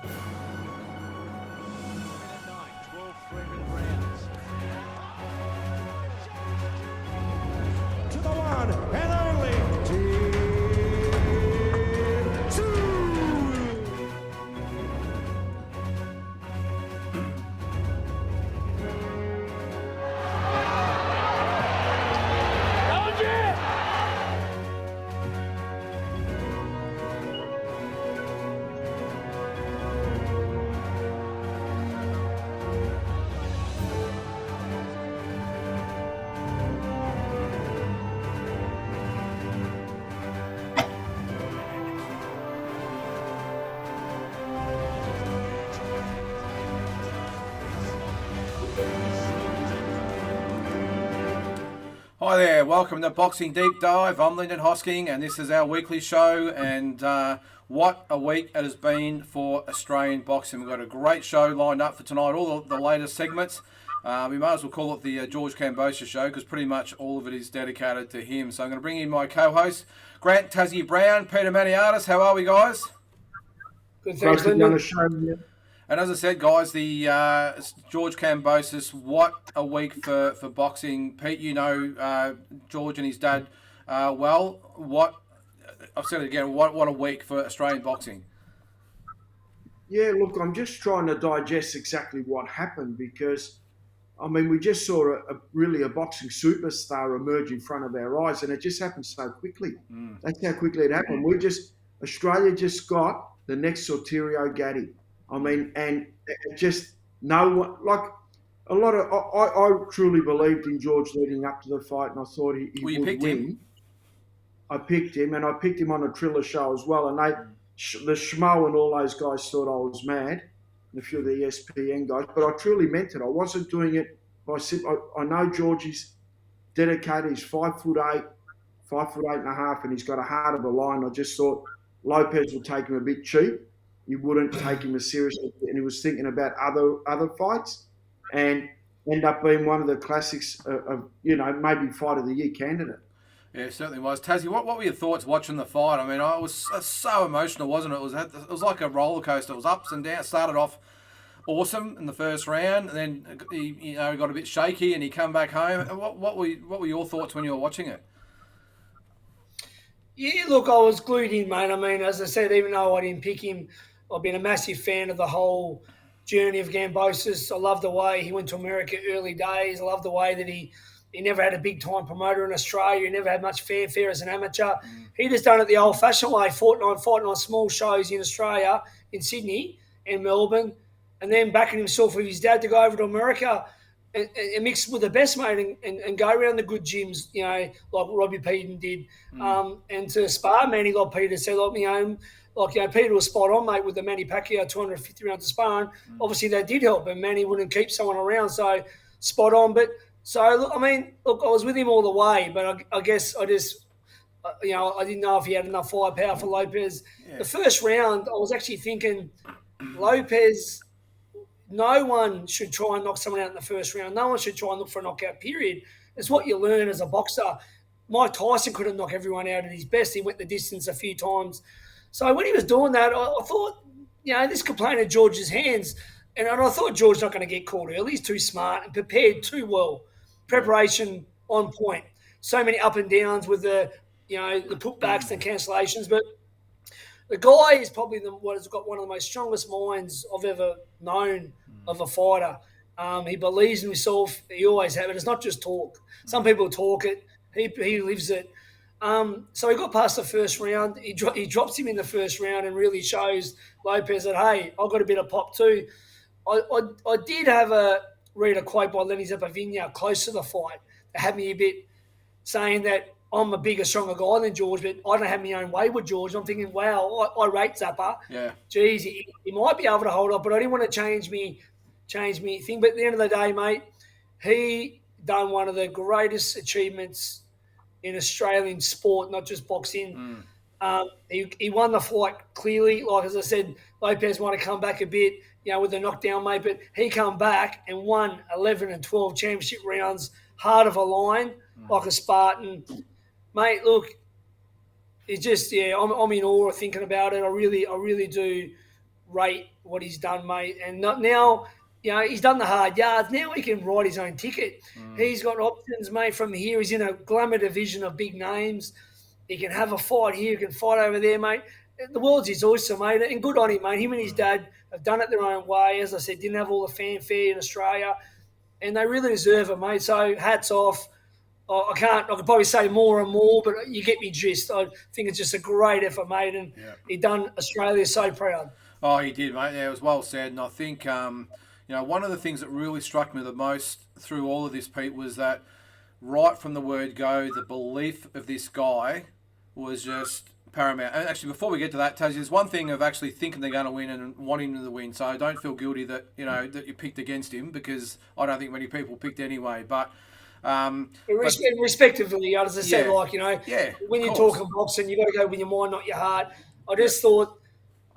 To the one and only Hi there, welcome to Boxing Deep Dive. I'm Lyndon Hosking and this is our weekly show, and what a week it has been for Australian boxing. We've got a great show lined up for tonight, all the latest segments. We might as well call it the George Kambosos show because pretty much all of it is dedicated to him. So I'm going to bring in my co-host, Grant Tassie Brown, Peter Maniatis. How are we, guys? Good, thanks, Lyndon. And as I said, guys, the George Kambosos, what a week for boxing. Pete, you know George and his dad well. I've said it again, what a week for Australian boxing. Yeah, look, I'm just trying to digest exactly what happened because, I mean, we just saw a boxing superstar emerge in front of our eyes, and it just happened so quickly. That's how quickly it happened. Australia just got the next Sotirio Gatti. I mean, and just no one, like a lot of, I truly believed in George leading up to the fight, and I thought he would win. I picked him, and I picked him on a Triller show as well. And the Schmo and all those guys thought I was mad, and a few of the ESPN guys, but I truly meant it. I wasn't doing it by I know George is dedicated. He's 5'8", 5'8.5", and he's got a heart of a lion. I just thought Lopez would take him a bit cheap. You wouldn't take him as seriously, and he was thinking about other fights, and end up being one of the classics of maybe fight of the year candidate. Yeah, it certainly was. Tassie, what were your thoughts watching the fight? I mean, it was so emotional, wasn't it? It was like a roller coaster. It was ups and downs. Started off awesome in the first round, and then he got a bit shaky, and he come back home. What were your thoughts when you were watching it? Yeah, look, I was glued in, mate. I mean, as I said, even though I didn't pick him, I've been a massive fan of the whole journey of Cambosis. I love the way he went to America early days. I love the way that he never had a big-time promoter in Australia. He never had much fanfare as an amateur. He just done it the old-fashioned way, fighting on small shows in Australia, in Sydney and Melbourne, and then backing himself with his dad to go over to America and mix with the best, mate, and go around the good gyms, like Robbie Peden did, and to spar Manny, like Peter said, Peter was spot on, mate, with the Manny Pacquiao 250 rounds of sparring. Obviously, that did help, and Manny wouldn't keep someone around, so spot on. But so, I was with him all the way, but I guess I just, I didn't know if he had enough firepower for Lopez. Yeah. The first round, I was actually thinking Lopez. No one should try and knock someone out in the first round. No one should try and look for a knockout, period. It's what you learn as a boxer. Mike Tyson couldn't knock everyone out at his best. He went the distance a few times. So when he was doing that, I thought, this could play into George's hands. And I thought George's not going to get caught early. He's too smart and prepared too well. Preparation on point. So many up and downs with the putbacks and cancellations. But the guy is probably what has got one of the most strongest minds I've ever known of a fighter. He believes in himself. He always has it. It's not just talk. Some people talk it. He lives it. So he got past the first round. He drops him in the first round and really shows Lopez that, hey, I've got a bit of pop too. I did read a quote by Lenny Zapavinia close to the fight that had me a bit saying that I'm a bigger, stronger guy than George, but I don't have my own way with George. I'm thinking, wow, I rate Zappa. Yeah. Geez, he might be able to hold up, but I didn't want to change me thing. But at the end of the day, mate, he done one of the greatest achievements in Australian sport, not just boxing. He won the fight clearly. Like, as I said, Lopez might have come back a bit, with the knockdown, mate, but he come back and won 11 and 12 championship rounds, heart of a lion, like a Spartan. Mate, look, it's just, I'm in awe thinking about it. I really do rate what he's done, mate. And not now, he's done the hard yards. Now he can write his own ticket. He's got options, mate, from here. He's in a glamour division of big names. He can have a fight here. He can fight over there, mate. The world's his oyster, mate. And good on him, mate. Him and his dad have done it their own way. As I said, didn't have all the fanfare in Australia. And they really deserve it, mate. So hats off. I could probably say more and more, but you get me gist. I think it's just a great effort, mate. And he done Australia so proud. Oh, he did, mate. Yeah, it was well said. And I think, one of the things that really struck me the most through all of this, Pete, was that right from the word go, the belief of this guy was just paramount. And actually, before we get to that, Tassie, there's one thing of actually thinking they're going to win and wanting them to win. So don't feel guilty that that you picked against him, because I don't think many people picked anyway. But respectively, as I said, when you're talking boxing, you got to go with your mind, not your heart. I just thought,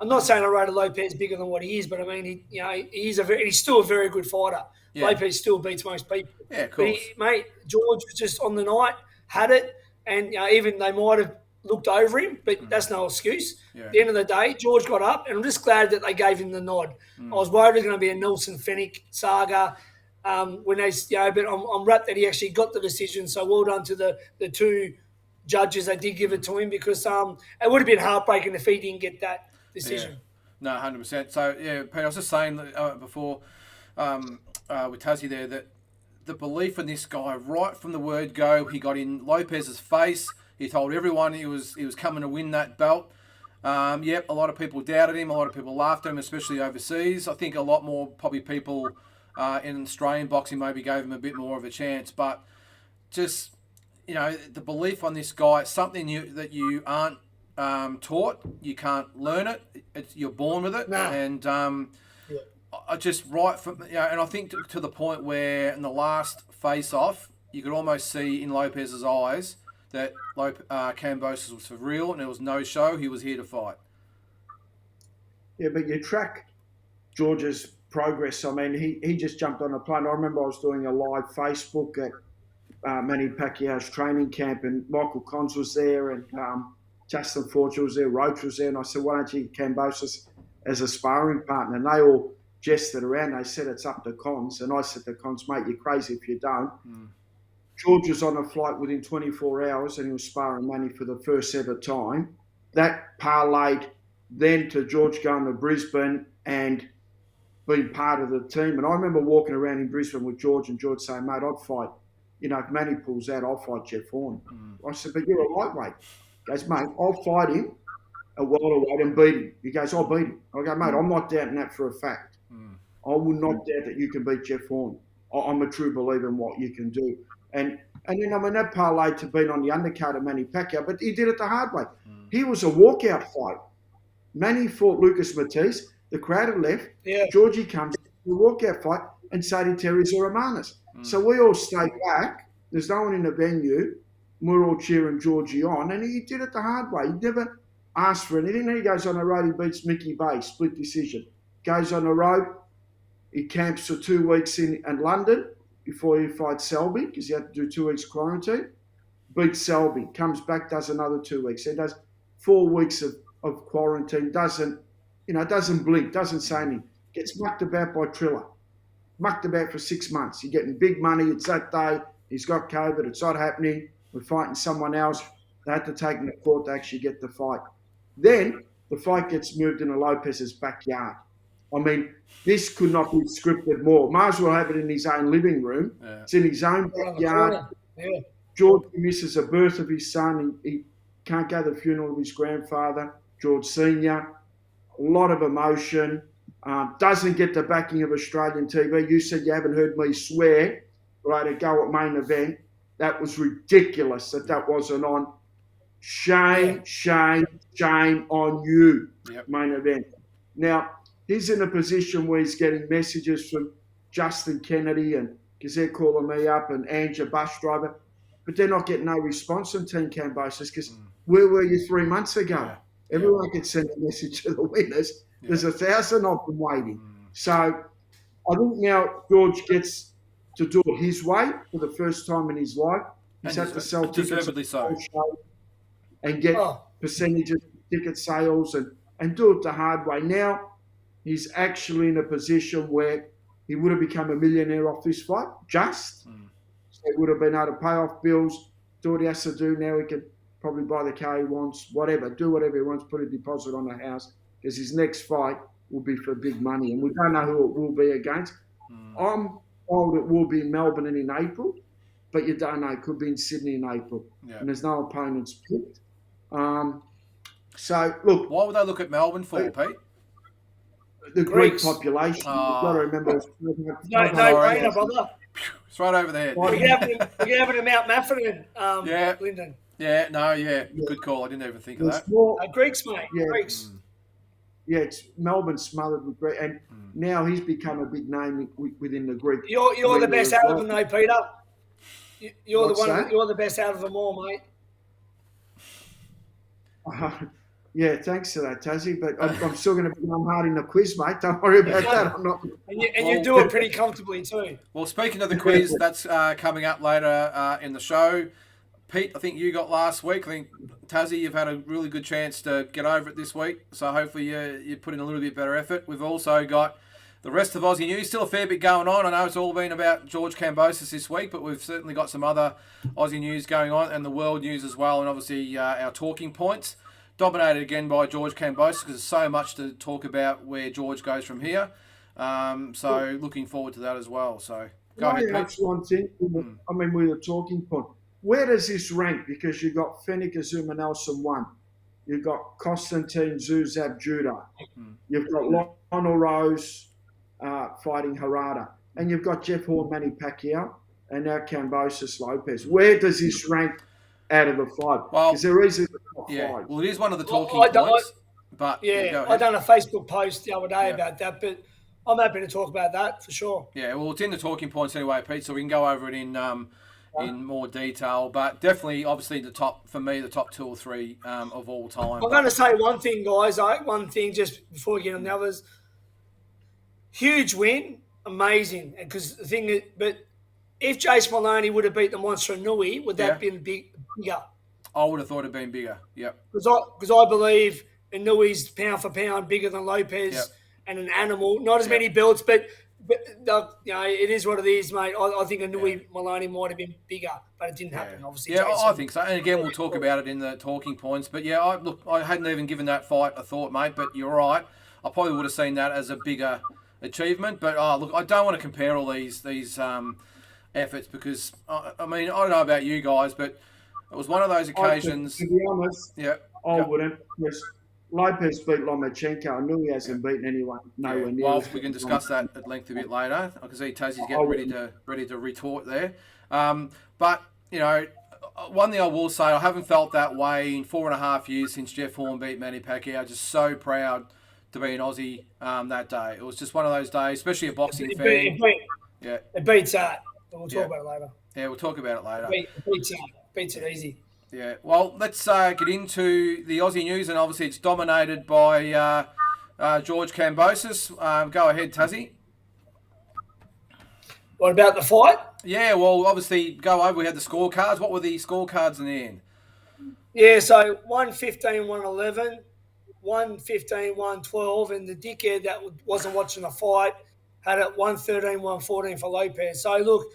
I'm not saying I rated Lopez bigger than what he is, but I mean, he's still a very good fighter. Yeah. Lopez still beats most people. Yeah, of course. But mate, George was just on the night, had it, and even they might have looked over him, but that's no excuse. Yeah. At the end of the day, George got up, and I'm just glad that they gave him the nod. I was worried it was going to be a Nelson Fennick saga. But I'm wrapped that he actually got the decision. So well done to the two judges that did give it to him, because it would have been heartbreaking if he didn't get that decision. Yeah. No, 100%. So Pete, I was just saying before with Tassie there that the belief in this guy right from the word go, he got in Lopez's face. He told everyone he was coming to win that belt. A lot of people doubted him. A lot of people laughed at him, especially overseas. I think a lot more probably people in Australian boxing maybe gave him a bit more of a chance, but just the belief on this guy, it's something that you aren't taught. You can't learn it. You're born with it. No. And I just right from and I think to the point where in the last face-off, you could almost see in Lopez's eyes that Cambosis was for real, and there was no show. He was here to fight. Yeah, but you track George's progress. I mean, he just jumped on a plane. I remember I was doing a live Facebook at Manny Pacquiao's training camp, and Michael Cons was there, and Justin Fortune was there, Roach was there, and I said, why don't you get Cambosis as a sparring partner? And they all jested around. They said it's up to Cons, and I said to Cons, mate, you're crazy if you don't. George was on a flight within 24 hours, and he was sparring Manny for the first ever time. That parlayed then to George going to Brisbane and being part of the team. And I remember walking around in Brisbane with George, and George saying, mate, I'd fight, if Manny pulls out, I'll fight Jeff Horn. I said, but you're a lightweight. He goes, mate, I'll fight him at welterweight and beat him. He goes, I'll beat him. I go, mate, I'm not doubting that for a fact. I will not doubt that you can beat Jeff Horn. I'm a true believer in what you can do. And then, that parlayed to being on the undercard of Manny Pacquiao, but he did it the hard way. He was a walkout fight. Manny fought Lucas Matisse. The crowd had left. Yeah. Georgie comes to a walkout fight, and Sadie Terry's or Romanis. So we all stayed back. There's no one in the venue. We're all cheering Georgie on, and he did it the hard way. He never asked for anything. Then he goes on the road, he beats Mickey Bay, split decision. Goes on the road, he camps for 2 weeks in London before he fights Selby, because he had to do 2 weeks quarantine. Beats Selby, comes back, does another 2 weeks. He does 4 weeks of quarantine, doesn't blink, doesn't say anything. Gets mucked about by Triller. Mucked about for 6 months. You're getting big money. It's that day. He's got COVID. It's not happening. We're fighting someone else. They had to take him to court to actually get the fight. Then the fight gets moved into Lopez's backyard. I mean, this could not be scripted more. Might as well have it in his own living room. Yeah. It's in his own backyard. Yeah. George misses the birth of his son. He can't go to the funeral of his grandfather, George Sr. A lot of emotion. Doesn't get the backing of Australian TV. You said you haven't heard me swear, right, to go at main event. That was ridiculous that wasn't on. Shame on you, main event. Now, he's in a position where he's getting messages from Justin Kennedy, and because they're calling me up, and Angela bus driver, but they're not getting no response from Team Cambosis, because where were you 3 months ago? Yeah. Everyone could send a message to the winners. Yeah. There's 1,000 of them waiting. So I think now George gets to do it his way for the first time in his life. He's had to sell tickets and get percentages of ticket sales and do it the hard way. Now he's actually in a position where he would have become a millionaire off this fight, So he would have been able to pay off bills, do what he has to do. Now he can probably buy the car he wants, whatever, do whatever he wants, put a deposit on the house, because his next fight will be for big money. And we don't know who it will be against. I'm told it will be in Melbourne and in April, but you don't know. It could be in Sydney in April. Yeah. And there's no opponents picked. So, look. Why would they look at Melbourne for, Pete? The Greek population. You've got to remember. No brainer, brother. It's right over there. We can have it in Mount Maffin, Lyndon. Yeah, good call. I didn't even think of that. Greeks, mate. Yeah. Greeks. Yeah, it's Melbourne smothered with Greek, and now he's become a big name within the Greek. You're the best out of them, though, Peter. You're What's that? You're the best out of them all, mate. Yeah, thanks for that, Tassie. But I'm still going to be hard in the quiz, mate. Don't worry about that. I'm not. And you do it pretty comfortably too. Well, speaking of the quiz, that's coming up later in the show. Pete, I think you got last week. I think, Tassie, you've had a really good chance to get over it this week. So hopefully you put in a little bit better effort. We've also got the rest of Aussie news. Still a fair bit going on. I know it's all been about George Kambosos this week, but we've certainly got some other Aussie news going on and the world news as well. And obviously our talking points. Dominated again by George Kambosos because there's so much to talk about where George goes from here. So looking forward to that as well. So go ahead, Pete. That's one thing. I mean, with a talking point. Where does this rank? Because you've got Fenwick Azuma Nelson 1. You've got Constantine Zuzab Judah. You've got Lionel Rose fighting Harada. And you've got Jeff Horn, Manny Pacquiao, and now Cambosis Lopez. Where does this rank out of the five? Well, because they're easily the top five. Well, it is one of the talking points. But I done a Facebook post the other day about that, but I'm happy to talk about that for sure. Yeah, well, it's in the talking points anyway, Pete, so we can go over it in more detail. But definitely, obviously, the top 2 or 3 of all time. I'm going to say one thing, guys. One thing just before we get on the others. Huge win, amazing. Because the thing is, but if Jace Maloney would have beat the Monster Nui, would that have been bigger? I would have thought it'd been bigger. Yep. Because I believe Inui's pound for pound bigger than Lopez and an animal. Not as many belts, but it is what it is, mate. I think Inui Maloney might have been bigger, but it didn't happen, obviously. Yeah, I think so. And again, we'll talk about it in the talking points. But yeah, I hadn't even given that fight a thought, mate. But you're right. I probably would have seen that as a bigger achievement. But look, I don't want to compare all these efforts because I mean, I don't know about you guys, but it was one of those occasions. To be honest, I wouldn't. Because Lopez beat Lomachenko. I knew he hasn't beaten anyone nowhere near. Well, we can discuss that at length a bit later. I can see Tassie's getting ready to retort there. But you know, one thing I will say, I haven't felt that way in 4.5 years since Jeff Horn beat Manny Pacquiao. Just so proud to be an Aussie that day. It was just one of those days, especially a boxing fan. It beats that. We'll talk about it later. Yeah, we'll talk about it later. Beats it easy. Yeah, well, let's get into the Aussie news, and obviously it's dominated by George Kambosos. Go ahead, Tassie. What about the fight? Yeah, well, obviously, go over. We had the scorecards. What were the scorecards in the end? Yeah, so 115, 111, 115, 112, and the dickhead that wasn't watching the fight had it 113, 114 for Lopez. So, look,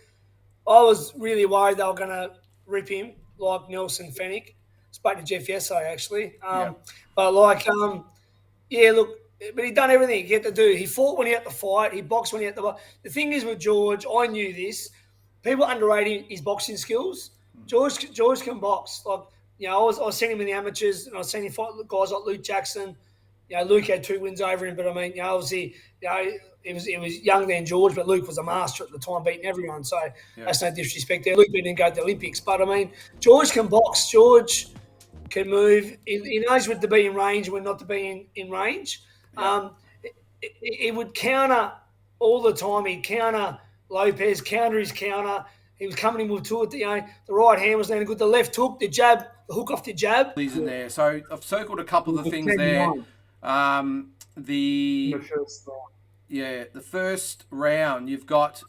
I was really worried they were going to rip him like Nelson Fenwick. Spoke to Jeff yesterday, actually. But, but he done everything he had to do. He fought when he had to fight. He boxed when he had to box. The thing is with George, I knew this. People underrate his boxing skills. George can box. Like, you know, I was seeing him in the amateurs, and I was seeing him fight guys like Luke Jackson. You know, Luke had 2 wins over him, but I mean, you know, obviously, you know, it was younger than George, but Luke was a master at the time, beating everyone. So that's no disrespect there. Luke didn't go to the Olympics, but I mean, George can box. George can move. He knows when to be in range, when not to be in range. He would counter all the time. He'd counter Lopez, counter his counter. He was coming in with two. The right hand was landing good. The left hook, the jab, the hook off the jab. He's in there. So I've circled a couple of the things there. The first round, you've got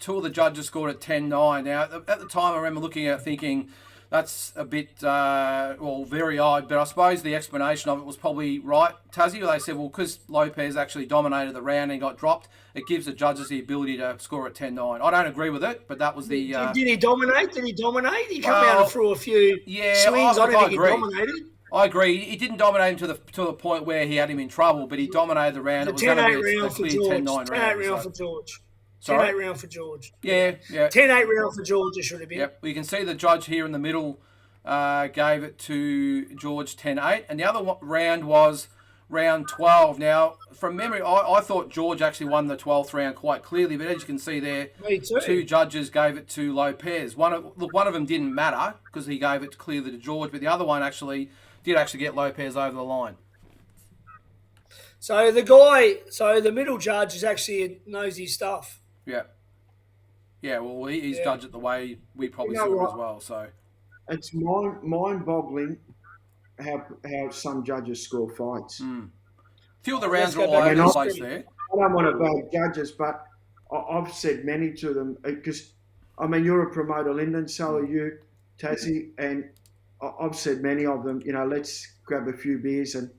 2 of the judges scored at 10-9. Now, at the time, I remember looking at it thinking that's a bit, very odd. But I suppose the explanation of it was probably right, Tassie. They said, well, because Lopez actually dominated the round and got dropped, it gives the judges the ability to score at 10-9. I don't agree with it, but that was the... Did he dominate? He come out and threw a few swings. I don't think he dominated. I agree. He didn't dominate him to the point where he had him in trouble, but he dominated the round. It was 10-8 round for George. 10-8 round for George. 10-8 round for George. Yeah. 10-8 round for George, it should have been. Yep. Well, you can see the judge here in the middle gave it to George 10-8. And the other round was round 12. Now, from memory, I thought George actually won the 12th round quite clearly, but as you can see there, two judges gave it to Lopez. One of them didn't matter because he gave it clearly to George, but the other one did actually get Lopez over the line. So the middle judge is actually knows his stuff. Yeah. Yeah, well, he's judged it the way we probably saw it as well. So it's mind-boggling how some judges score fights. A few of the rounds are all over the place there. I don't want to bag judges, but I've said many to them because, I mean, you're a promoter, Lyndon, so are you, Tassie, and I've said many of them, let's grab a few beers and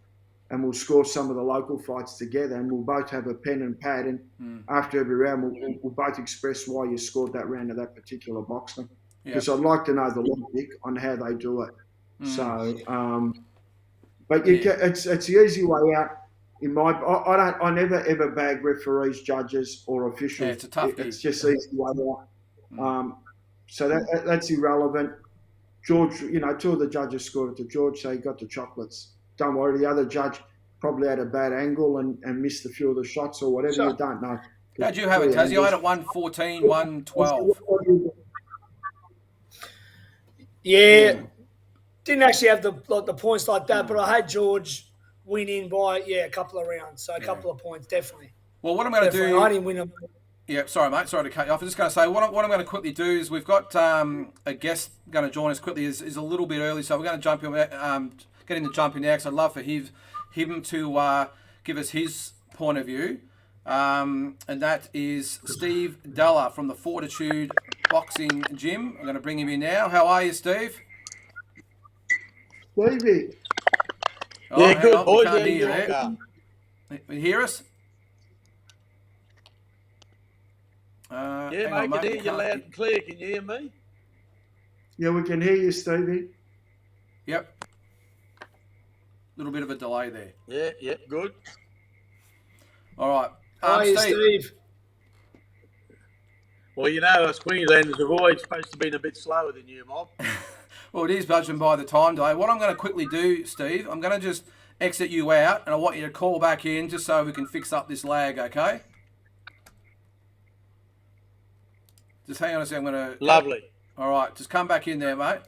we'll score some of the local fights together, and we'll both have a pen and pad, and after every round we'll both express why you scored that round of that particular boxer. Because I'd like to know the logic on how they do it. So, but it's the easy way out. I never ever bag referees, judges, or officials. Yeah, it's a tough gig. It's just the easy way out. So that's irrelevant. George, two of the judges scored it to George, so he got the chocolates. Don't worry, the other judge probably had a bad angle and missed a few of the shots or whatever. You don't know. How'd you have it, Tassie? I had it 114, 112. Yeah, didn't actually have the points like that, but I had George winning by a couple of rounds, so a couple of points definitely. Well, what I'm going to do, I didn't win them. Yeah, sorry, mate. Sorry to cut you off. I'm just going to say what I'm going to quickly do is we've got a guest going to join us quickly. Is a little bit early, so we're going to jump in. Get him to jump in now because I'd love for him to give us his point of view, and that is Steve Dillard from the Fortitude Boxing Gym. I'm going to bring him in now. How are you, Steve? Stevie. Yeah, good boy. Can't hear you. You hear us? Yeah, mate, I can hear you loud and clear. Can you hear me? Yeah, we can hear you, Stevie. Yep. Little bit of a delay there. Yeah, good. All right. Hi, Steve. Well, us Queenslanders have always supposed to be a bit slower than you, Mob. Well, it is judging by the time delay. What I'm going to quickly do, Steve, I'm going to just exit you out, and I want you to call back in just so we can fix up this lag, okay? Just hang on a second. I'm going to... Lovely. All right, just come back in there, mate.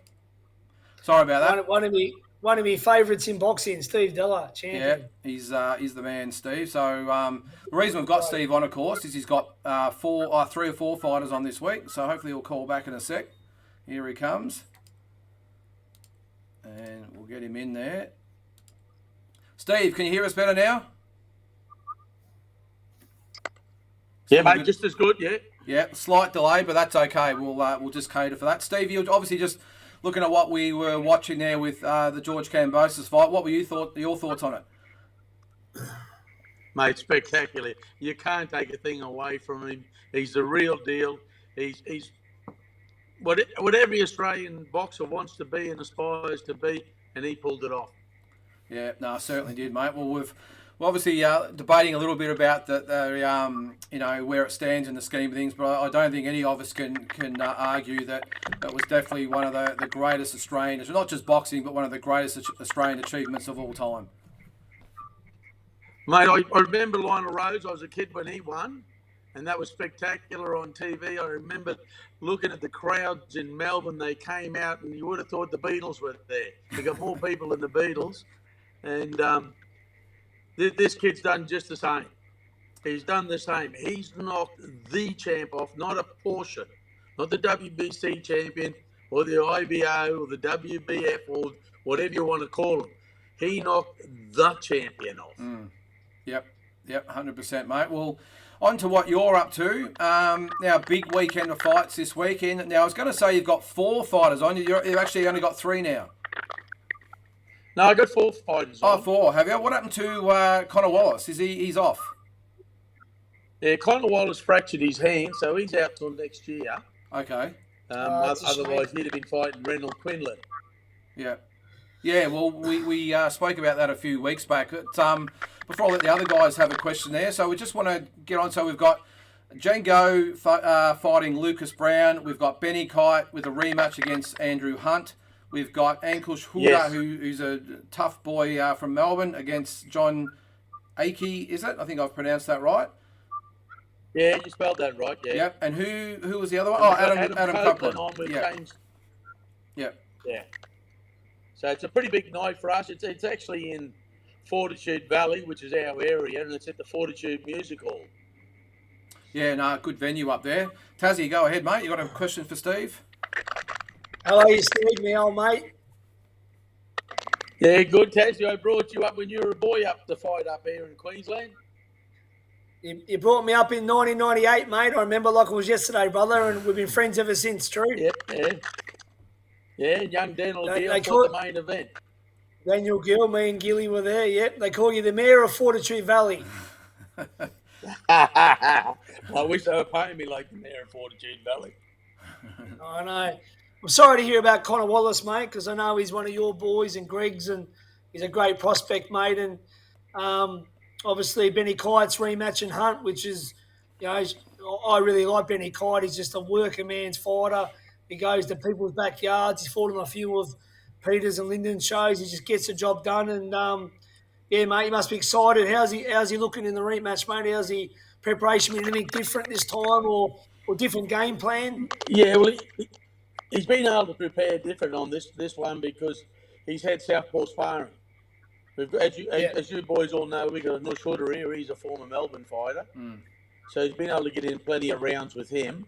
Sorry about that. One of my favourites in boxing, Steve Dillard, champion. Yeah, he's the man, Steve. So the reason we've got Steve on, of course, is he's got 3 or 4 fighters on this week. So hopefully he'll call back in a sec. Here he comes. And we'll get him in there. Steve, can you hear us better now? Yeah, mate, just as good, yeah. Yeah, slight delay, but that's okay. We'll just cater for that. Steve, you're obviously just looking at what we were watching there with the George Kambosos fight. What were your thoughts on it? Mate, spectacular. You can't take a thing away from him. He's the real deal. He's what every Australian boxer wants to be and aspires to be, and he pulled it off. Yeah, no, certainly did, mate. Well, we're obviously debating a little bit about the where it stands in the scheme of things, but I don't think any of us can argue that it was definitely one of the greatest Australian, not just boxing, but one of the greatest Australian achievements of all time. Mate, I remember Lionel Rose. I was a kid when he won, and that was spectacular on TV. I remember looking at the crowds in Melbourne. They came out, and you would have thought the Beatles were there. They got more people than the Beatles, and this kid's done just the same. He's done the same. He's knocked the champ off, not a portion, not the WBC champion or the IBO or the WBF or whatever you want to call him. He knocked the champion off. Yep. Yep, 100%, mate. Well, on to what you're up to. Now, big weekend of fights this weekend. Now, I was going to say you've got 4 fighters on. You've actually only got 3 now. No, I got 4 fighters on. 4. Have you? What happened to Connor Wallace? He's off? Yeah, Connor Wallace fractured his hand, so he's out till next year. Okay. Otherwise, he'd have been fighting Reynold Quinlan. Yeah. Yeah, well, we spoke about that a few weeks back. But, before I let the other guys have a question there, so we just want to get on. So we've got Django fighting Lucas Brown. We've got Benny Kite with a rematch against Andrew Hunt. We've got Ankush Huda, Yes. who's a tough boy from Melbourne, against John Akey, is it? I think I've pronounced that right. Yeah, you spelled that right, yeah. Yep. And who was the other one? Oh, Adam Copeland. On with Yeah. James. Yep. Yeah. So it's a pretty big night for us. It's actually in Fortitude Valley, which is our area, and it's at the Fortitude Music Hall. Yeah, no, good venue up there. Tazzy, go ahead, mate. You got a question for Steve? Hello, you Steve, my old mate. Yeah, good, Tassie. I brought you up when you were a boy up to fight up here in Queensland. You brought me up in 1998, mate. I remember like it was yesterday, brother, and we've been friends ever since, true? Yep, yeah. Yeah, young Daniel They Gill call fought the main event. Daniel Gill, me and Gilly were there, yep. They call you the mayor of Fortitude Valley. I wish they were paying me like the mayor of Fortitude Valley. I know. I'm sorry to hear about Connor Wallace, mate, because I know he's one of your boys and Greg's, and he's a great prospect, mate. And obviously Benny Kite's rematch and Hunt, which is, you know, I really like Benny Kite. He's just a working man's fighter. He goes to people's backyards. He's fought on a few of Peters and Lyndon's shows. He just gets the job done. And yeah, mate, you must be excited. How's he looking in the rematch, mate? How's he preparation? Anything different this time, or different game plan? Yeah, well, he's been able to prepare different on this one because he's had southpaw sparring. We've got, as you boys all know, we've got a Nush Hooder here. He's a former Melbourne fighter. So he's been able to get in plenty of rounds with him.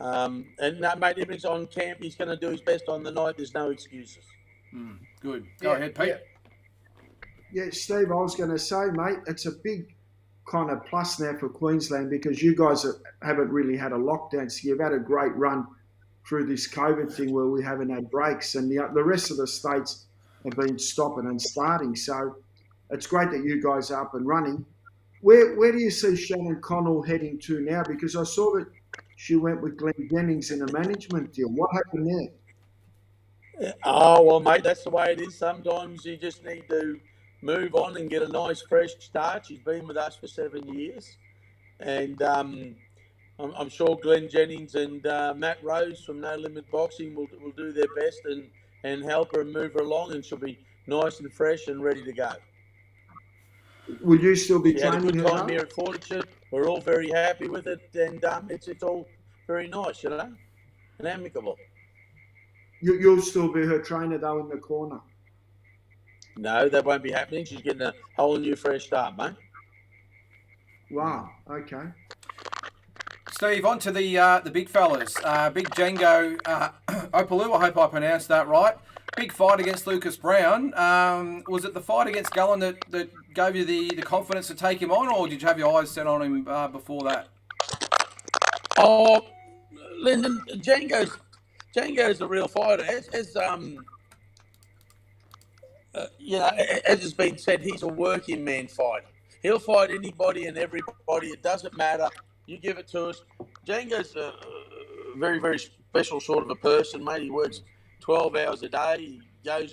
And no, mate, everything's on camp. He's going to do his best on the night. There's no excuses. Good. Go ahead, Pete. Yeah, Steve, I was going to say, mate, it's a big kind of plus now for Queensland because you guys haven't really had a lockdown. So you've had a great run through this COVID thing where we haven't had breaks, and the rest of the states have been stopping and starting. So it's great that you guys are up and running. Where do you see Shannon Connell heading to now? Because I saw that she went with Glenn Jennings in a management deal. What happened there? Oh, well, mate, that's the way it is. Sometimes you just need to move on and get a nice fresh start. She's been with us for 7 years. And I'm sure Glenn Jennings and Matt Rose from No Limit Boxing will do their best and help her and move her along, and she'll be nice and fresh and ready to go. Would you still be She had a training good her? time here at Fortitude. We're all very happy with it, and it's all very nice, you know, and amicable. You'll still be her trainer, though, in the corner? No, that won't be happening. She's getting a whole new fresh start, mate. Wow, okay. Steve, on to the big fellas. Big Django Opalu, I hope I pronounced that right. Big fight against Lucas Brown. Was it the fight against Gullen that gave you the confidence to take him on, or did you have your eyes set on him before that? Oh, Lyndon, Django's a real fighter. As you know, as has been said, he's a working man fighter. He'll fight anybody and everybody. It doesn't matter. You give it to us. Django's a very, very special sort of a person, mate. He works 12 hours a day.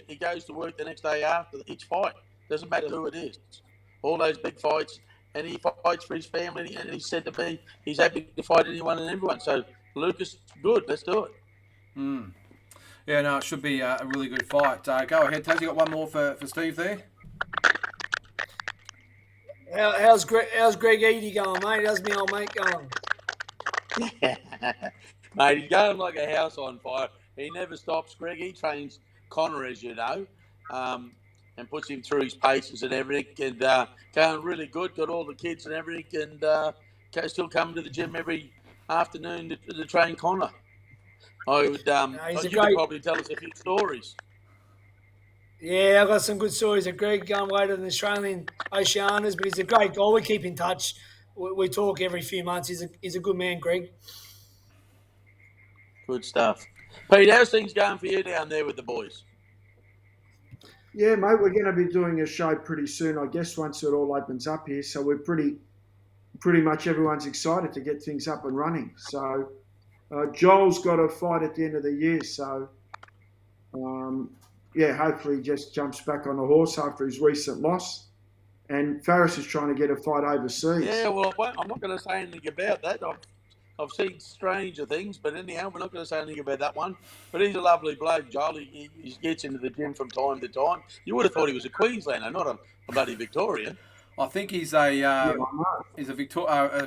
He goes to work the next day after each fight. Doesn't matter who it is. All those big fights, and he fights for his family. And he's said to me, he's happy to fight anyone and everyone. So Lucas, good. Let's do it. Yeah, no, it should be a really good fight. Go ahead, Taz. You got one more for Steve there? How's Greg Eady going, mate? How's my old mate going? Mate, he's going like a house on fire. He never stops. Greg, he trains Connor, as you know, and puts him through his paces and everything, and going really good. Got all the kids and everything, and still coming to the gym every afternoon to train Connor. I would. You could probably tell us a few stories. Yeah, I've got some good stories of Greg going away to the Australian Oceanas, but he's a great guy. We keep in touch. We talk every few months. He's a good man, Greg. Good stuff. Pete, how's things going for you down there with the boys? Yeah, mate, we're going to be doing a show pretty soon, I guess, once it all opens up here. So we're pretty much everyone's excited to get things up and running. So Joel's got a fight at the end of the year. So, hopefully he just jumps back on the horse after his recent loss. And Faris is trying to get a fight overseas. Yeah, well, I'm not going to say anything about that. I've seen stranger things, but anyhow, we're not going to say anything about that one. But he's a lovely bloke, Joel. He gets into the gym from time to time. You would have thought he was a Queenslander, not a bloody Victorian. I think he's a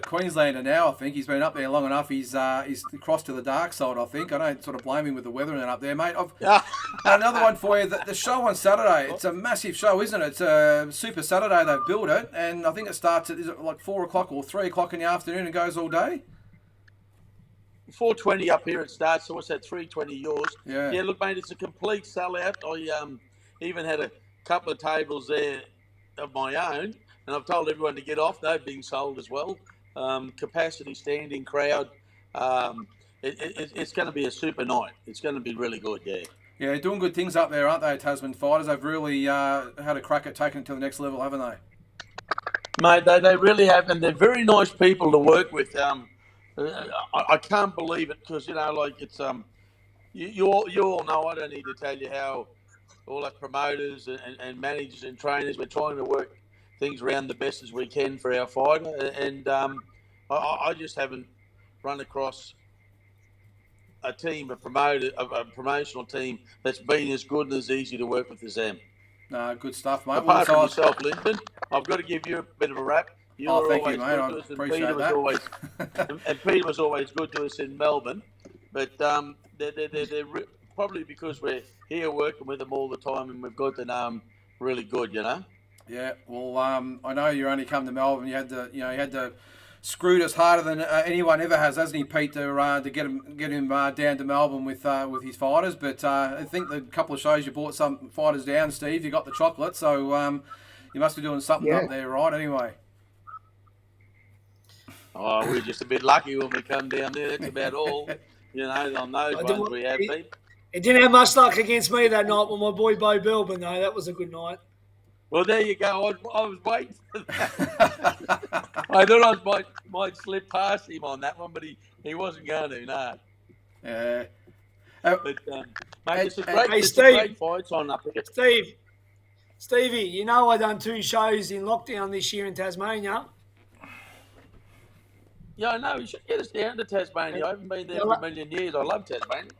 Queenslander now. I think he's been up there long enough. He's crossed to the dark side. I think I don't sort of blame him with the weather and up there, mate. I've another one for you. The show on Saturday. It's a massive show, isn't it? It's a Super Saturday. They've built it, and I think it starts at, is it like 4 o'clock or 3 o'clock in the afternoon and goes all day. 4:20 up here it starts. So what's that? 3:20 yours? Yeah. Yeah. Look, mate, it's a complete sellout. I even had a couple of tables there of my own, and I've told everyone to get off. They're being sold as well. Capacity, standing crowd. It's going to be a super night. It's going to be really good. Yeah. Yeah, doing good things up there, aren't they, Tasman fighters? They've really had a crack at taking it to the next level, haven't they? Mate, they really have, and they're very nice people to work with. I can't believe it because it's you all know. I don't need to tell you how all our promoters and managers and trainers, we're trying to work things around the best as we can for our fighter, and I just haven't run across a team, a promotional team that's been as good and as easy to work with as them. No, good stuff, mate. Apart from yourself, Lyndon, I've got to give you a bit of a rap. Thank you, mate. I appreciate that. And Peter was always good to us in Melbourne, but they're probably because we're here working with them all the time and we've got to know them really good, Yeah, well, I know you only come to Melbourne. You had to screwed us harder than anyone ever has, hasn't he, Pete, to get him down to Melbourne with his fighters. But I think the couple of shows you brought some fighters down, Steve. You got the chocolate, so you must be doing something up there, right? Anyway. Oh, we're just a bit lucky when we come down there. That's about all. On those ones we have, Pete. It didn't have much luck against me that night with my boy Bo Belbin, though. That was a good night. Well, there you go. I was waiting for that. I thought I might slip past him on that one, but he wasn't going to, no. Yeah. But, mate, it's a great fights on up here. Stevie, I done 2 shows in lockdown this year in Tasmania. Yeah, I know. You should get us down to Tasmania. I haven't been there for a million years. I love Tasmania.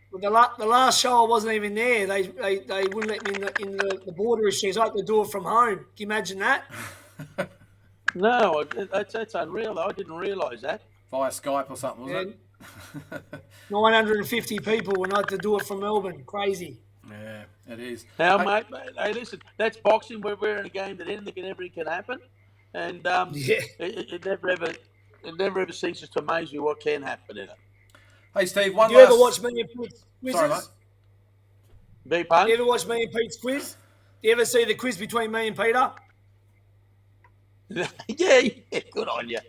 Well, the last show I wasn't even there. They wouldn't let me in the border issues. I had to do it from home. Can you imagine that? No, that's unreal. I didn't realise that. Via Skype or something, wasn't it? 950 people and I had to do it from Melbourne. Crazy. Yeah, it is. Now, mate, hey, listen, that's boxing. We're in a game that anything and everything can happen. And it never ever ceases to amaze me what can happen in it. Hey, Steve, Do you ever watch me and Pete's quizzes? Sorry, mate. Do you ever watch me and Pete's quiz? Do you ever see the quiz between me and Peter? Yeah, good on you.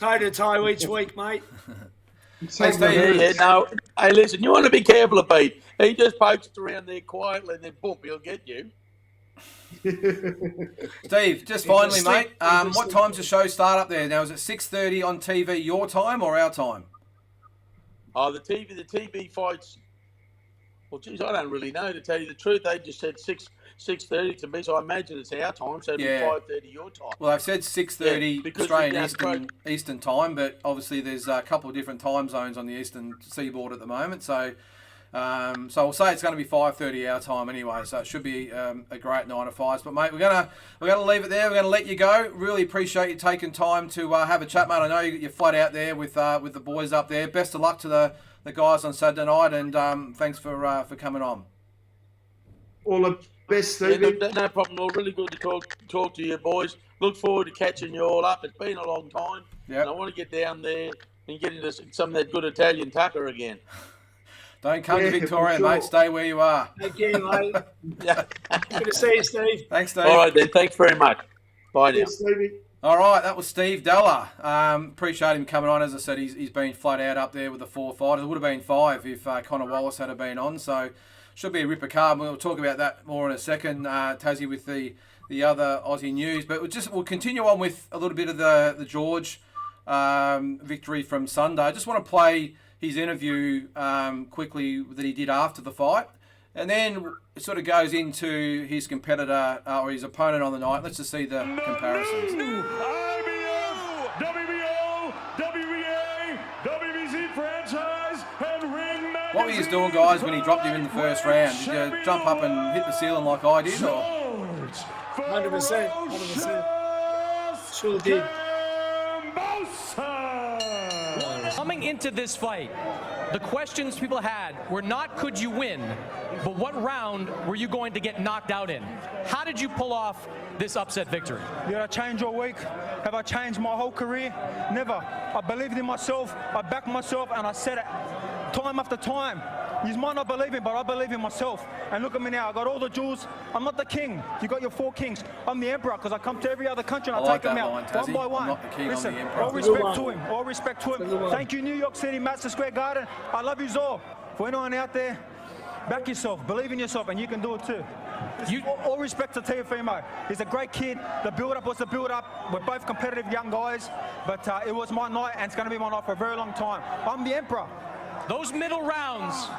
Toe to toe each week, mate. Hey, Steve. No. Hey, listen, you want to be careful of Pete. He just pokes around there quietly and then boom, he'll get you. Steve, just finally, mate, what time's the show start up there? Now, is it 6:30 on TV your time or our time? Oh, the TV fights. Well, geez, I don't really know, to tell you the truth. They just said 6:30 to me, so I imagine it's our time, so it'll be 5:30 your time. Well, I've said 6:30 Australian Eastern time, but obviously there's a couple of different time zones on the eastern seaboard at the moment, so we'll say it's going to be 5:30 our time anyway, so it should be a great night of fights. But mate, we're gonna leave it there. We're gonna let you go. Really appreciate you taking time to have a chat, mate. I know you're flat out there with the boys up there. Best of luck to the guys on Saturday night, and thanks for coming on. All the best, Stevie. Yeah, no problem. All really good to talk to you boys. Look forward to catching you all up. It's been a long time. Yeah. I want to get down there and get into some of that good Italian tucker again. Don't come to Yeah, Victoria, for sure. mate. Stay where you are. Thank you, mate. Yeah. Good to see you, Steve. Thanks, Steve. All right, then. Thanks very much. Bye now. Yes, Stevie. All right, that was Steve Dillard. Appreciate him coming on. As I said, he's been flat out up there with the 4 fighters. It would have been 5 if Connor Wallace had been on. So should be a ripper card. We'll talk about that more in a second, Tassie, with the other Aussie news. But we'll continue on with a little bit of the George victory from Sunday. I just want to play his interview quickly that he did after the fight. And then it sort of goes into his competitor or his opponent on the night. Let's just see the comparisons. IBF, WBO, WBA, WBC franchise, and Ring Magazine. What were you doing, guys, when he dropped him in the first round? Did you jump up and hit the ceiling like I did? Or? 100%. 100%. Sure did. Kambosos. Coming into this fight, the questions people had were not could you win, but what round were you going to get knocked out in? How did you pull off this upset victory? Did I change your week? Have I changed my whole career? Never. I believed in myself, I backed myself, and I said it time after time. You might not believe it, but I believe in myself. And look at me now, I got all the jewels. I'm not the king. You got your 4 kings. I'm the emperor, because I come to every other country and I like take them that out line, one Tassie. by I'm one. not the king, I'm Listen, the emperor. all respect to him. All respect to him. Thank you, New York City, Madison Square Garden. I love you all. For anyone out there, back yourself, believe in yourself, and you can do it too. All respect to Teofimo. He's a great kid. The build-up was the build-up. We're both competitive young guys, but it was my night, and it's going to be my night for a very long time. I'm the emperor. Those middle rounds,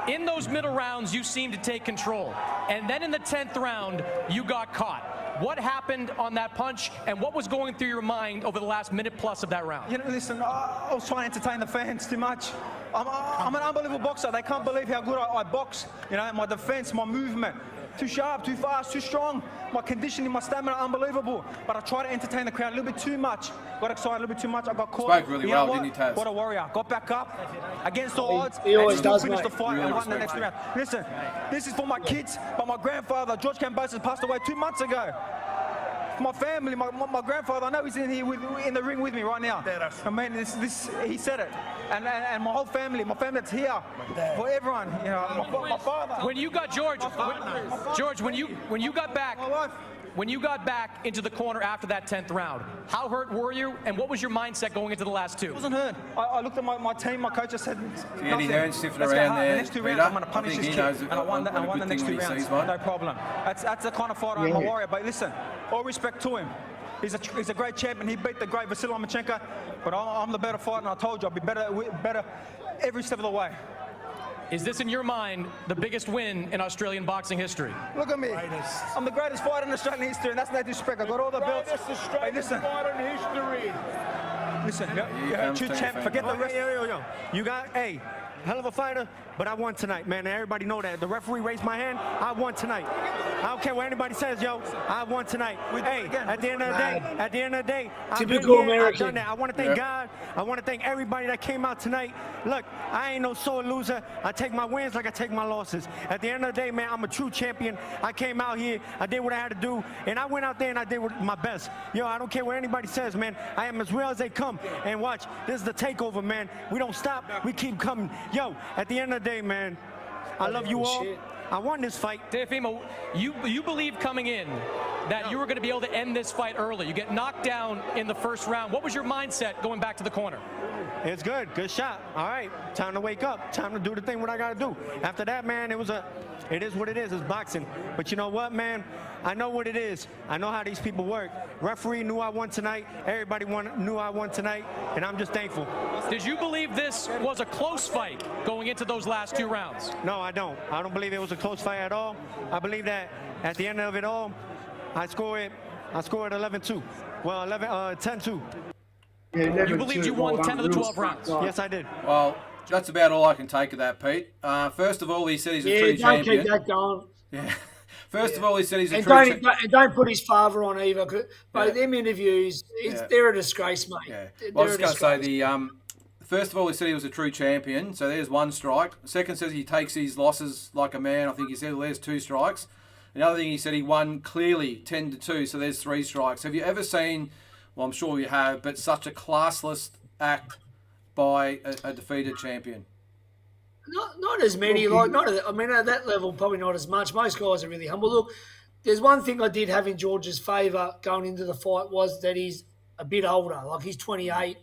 in those middle rounds, you seemed to take control. And then in the 10th round, you got caught. What happened on that punch, and what was going through your mind over the last minute plus of that round? You know, listen, I was trying to entertain the fans too much. I'm an unbelievable boxer. They can't believe how good I box. You know, my defense, my movement. Too sharp, too fast, too strong. My conditioning, my stamina, unbelievable. But I tried to entertain the crowd a little bit too much. Got excited a little bit too much. I got caught. Spoke really You know well, what? didn't he, Taz? What a warrior. Got back up against the odds. he always and still does, finished mate. the fight Really and won the next respect, round. Listen, this is for my kids, but my grandfather, George Kambosos, passed away 2 months ago. My family, my grandfather, I know he's in here in the ring with me right now. I mean, he said it. And my whole family, my family that's here, for everyone, you know, my father. When you got George, when you got back, My wife. when you got back into the corner after that 10th round, how hurt were you, and what was your mindset going into the last 2? I wasn't hurt. I looked at my team, my coach just said, Eddie nothing. Hearn sniffing Let's go around hard. there, The next 2 rounds, Peter. I'm going to punish I think this he kid. knows And I won what a the good next thing 2 when he rounds. sees one. No problem. That's the kind of fighter I'm a warrior. But listen, all respect to him. He's a great champion. He beat the great Vasily Lomachenko. But I'm the better fighter, and I told you I'll be better every step of the way. Is this, in your mind, the biggest win in Australian boxing history? Look at me. I'm the greatest fighter in Australian history, and that's no disrespect. I got all the belts. Hey, listen. Listen, you're a true champ. Forget the rest. You got, hey, hell of a fighter, but I won tonight, man. Everybody know that. The referee raised my hand. I won tonight. I don't care what anybody says, yo. I won tonight. Hey, at the end of the day, I've been Typical here, I've American. done that. I want to thank God. I want to thank everybody that came out tonight. Look, I ain't no sore loser. I take my wins like I take my losses. At the end of the day, man, I'm a true champion. I came out here, I did what I had to do, and I went out there and I did my best. Yo, I don't care what anybody says, man. I am as real as they come. And watch, this is the takeover, man. We don't stop. We keep coming. Yo, at the end of the day, man, I love you all. Shit. I won this fight. Teofimo, you believed coming in that you were going to be able to end this fight early. You get knocked down in the first round. What was your mindset going back to the corner? It's good. Good shot. All right. Time to wake up. Time to do the thing what I got to do. After that, man, it is what it is. It's boxing. But you know what, man? I know what it is. I know how these people work. Referee knew I won tonight. Everybody knew I won tonight. And I'm just thankful. Did you believe this was a close fight going into those last 2 rounds? No, I don't. I don't believe it was a close fight at all. I believe that at the end of it all, I scored 11-2. Well, 10-2. Yeah, You believed you won 10 of the 12 rounds? Yes, I did. Well, that's about all I can take of that, Pete. First of all, he said he's a true Yeah, don't champion. keep that going. Yeah. First of all, he said he's a And true don't, champion. and don't put his father on either. But Yeah. them interviews, they're a disgrace, mate. Yeah. They're Well, I was a just going to say disgrace. first of all, he said he was a true champion, so there's 1 strike. Second says he takes his losses like a man. I think he said there's 2 strikes. Another thing he said he won clearly 10-2, so there's 3 strikes. Have you ever seen? Well, I'm sure you have, but such a classless act by a defeated champion. Not as many. I mean, at that level, probably not as much. Most guys are really humble. Look, there's one thing I did have in George's favour going into the fight was that he's a bit older. Like he's 28,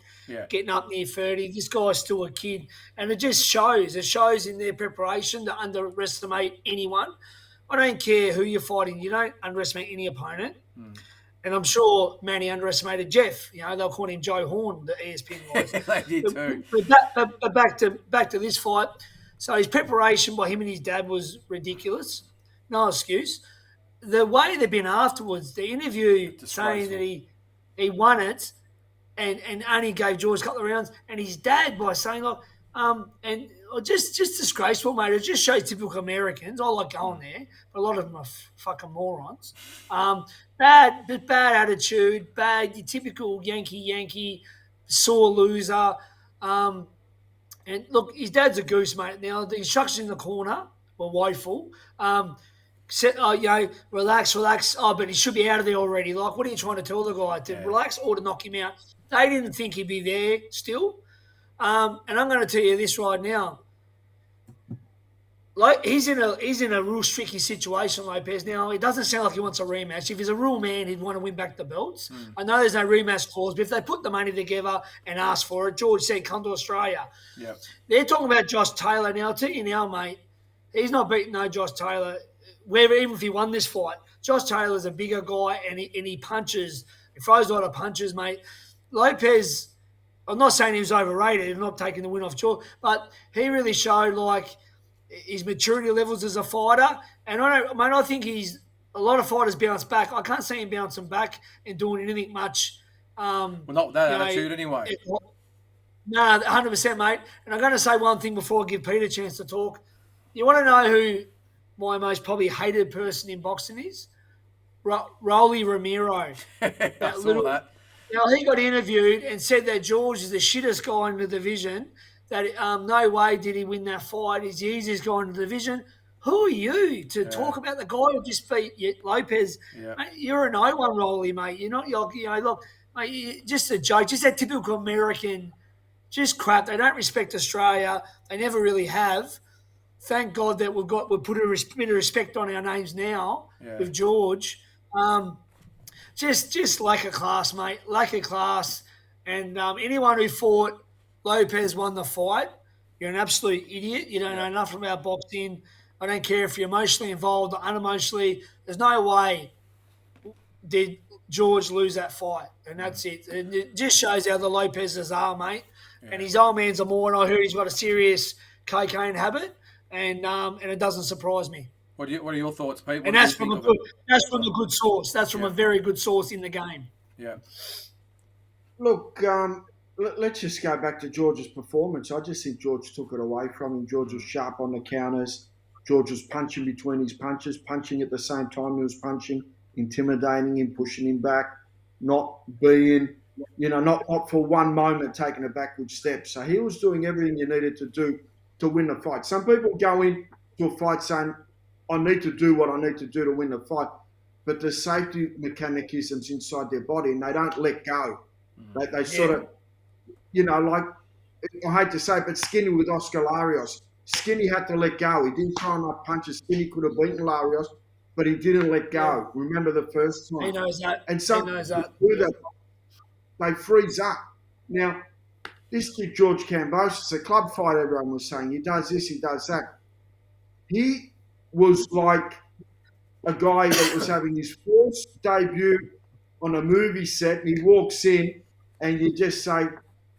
getting up near 30. This guy's still a kid, and it just shows. It shows in their preparation to underestimate anyone. I don't care who you're fighting. You don't underestimate any opponent. And I'm sure Matty underestimated Jeff. You know, they'll call him Joe Horn, the ESPN guys. They did too. But back to this fight. So his preparation by him and his dad was ridiculous. No excuse. The way they've been afterwards, the interview saying that he won it and only gave George a couple of rounds, and his dad by saying, like, just disgraceful, mate. It just shows typical Americans. I like going there, but a lot of them are fucking morons. Bad attitude, your typical Yankee, sore loser. And look, his dad's a goose, mate. Now, the instructions in the corner were woeful. Relax. Oh, but he should be out of there already. Like, what are you trying to tell the guy? To relax or to knock him out? They didn't think he'd be there still. And I'm going to tell you this right now. Like he's in a real tricky situation, Lopez. Now, it doesn't sound like he wants a rematch. If he's a real man, he'd want to win back the belts. I know there's no rematch clause, but if they put the money together and ask for it, George said, come to Australia. Yep. They're talking about Josh Taylor. Now, I'll tell you now, mate, he's not beating no Josh Taylor, even if he won this fight. Josh Taylor's a bigger guy, and he punches. He throws a lot of punches, mate. Lopez, I'm not saying he was overrated. I'm not taking the win off George, but he really showed, like, his maturity levels as a fighter. And I think a lot of fighters bounce back. I can't see him bouncing back and doing anything much. Well, not with that attitude anyway. No, 100%, mate. And I'm going to say one thing before I give Peter a chance to talk. You want to know who my most probably hated person in boxing is? Rolly Romero. I saw that. Now, he got interviewed and said that George is the shittest guy in the division, that no way did he win that fight. He's the easiest guy in the division. Who are you to talk about the guy who just beat Lopez? Yeah. Mate, you're a no one, Rolly, mate. You're not, look, mate, just a joke, just that typical American, just crap. They don't respect Australia. They never really have. Thank God that we've put a bit of respect on our names now with George. Just lack of class, mate. Lack of class. And anyone who thought Lopez won the fight, you're an absolute idiot. You don't know nothing about boxing. I don't care if you're emotionally involved or unemotionally. There's no way did George lose that fight. And that's it. And it just shows how the Lopez's are, mate. Yeah. And his old man's a moron. I heard he's got a serious cocaine habit. And it doesn't surprise me. What are your thoughts, Pete? And that's from a good source. That's from a very good source in the game. Yeah. Look, let's just go back to George's performance. I just think George took it away from him. George was sharp on the counters. George was punching between his punches, punching at the same time he was punching, intimidating him, pushing him back, not being, not for one moment taking a backward step. So he was doing everything you needed to do to win the fight. Some people go into a fight saying, I need to do what I need to do to win the fight. But the safety mechanisms inside their body, and they don't let go. They sort of, like, I hate to say it, but Skinny with Oscar Larios. Skinny had to let go. He didn't throw enough punches. Skinny could have beaten Larios, but he didn't let go. Yeah. Remember the first time? He knows that. And some people do that. They freeze up. Now, this kid, George Kambosos, a club fight, everyone was saying, he does this, he does that. He was like a guy that was having his first debut on a movie set, and he walks in, and you just say,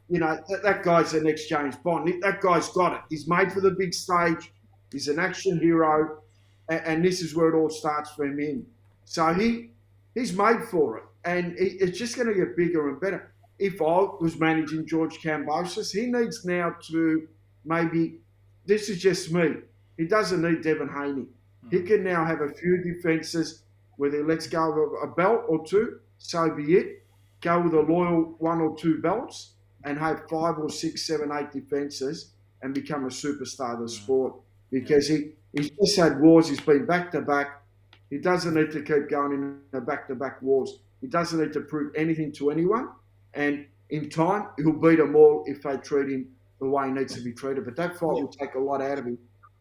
that guy's the next James Bond. That guy's got it. He's made for the big stage. He's an action hero, and this is where it all starts for him. So he's made for it, and it's just going to get bigger and better. If I was managing George Kambosos, he needs now to maybe, this is just me, he doesn't need Devin Haney. He can now have a few defences, whether he lets go of a belt or two, so be it. Go with a loyal 1 or 2 belts and have 5 or 6, 7, 8 defences and become a superstar of the sport. Because he's just had wars, he's been back-to-back. He doesn't need to keep going in the back-to-back wars. He doesn't need to prove anything to anyone. And in time, he'll beat them all if they treat him the way he needs to be treated. But that fight will take a lot out of him.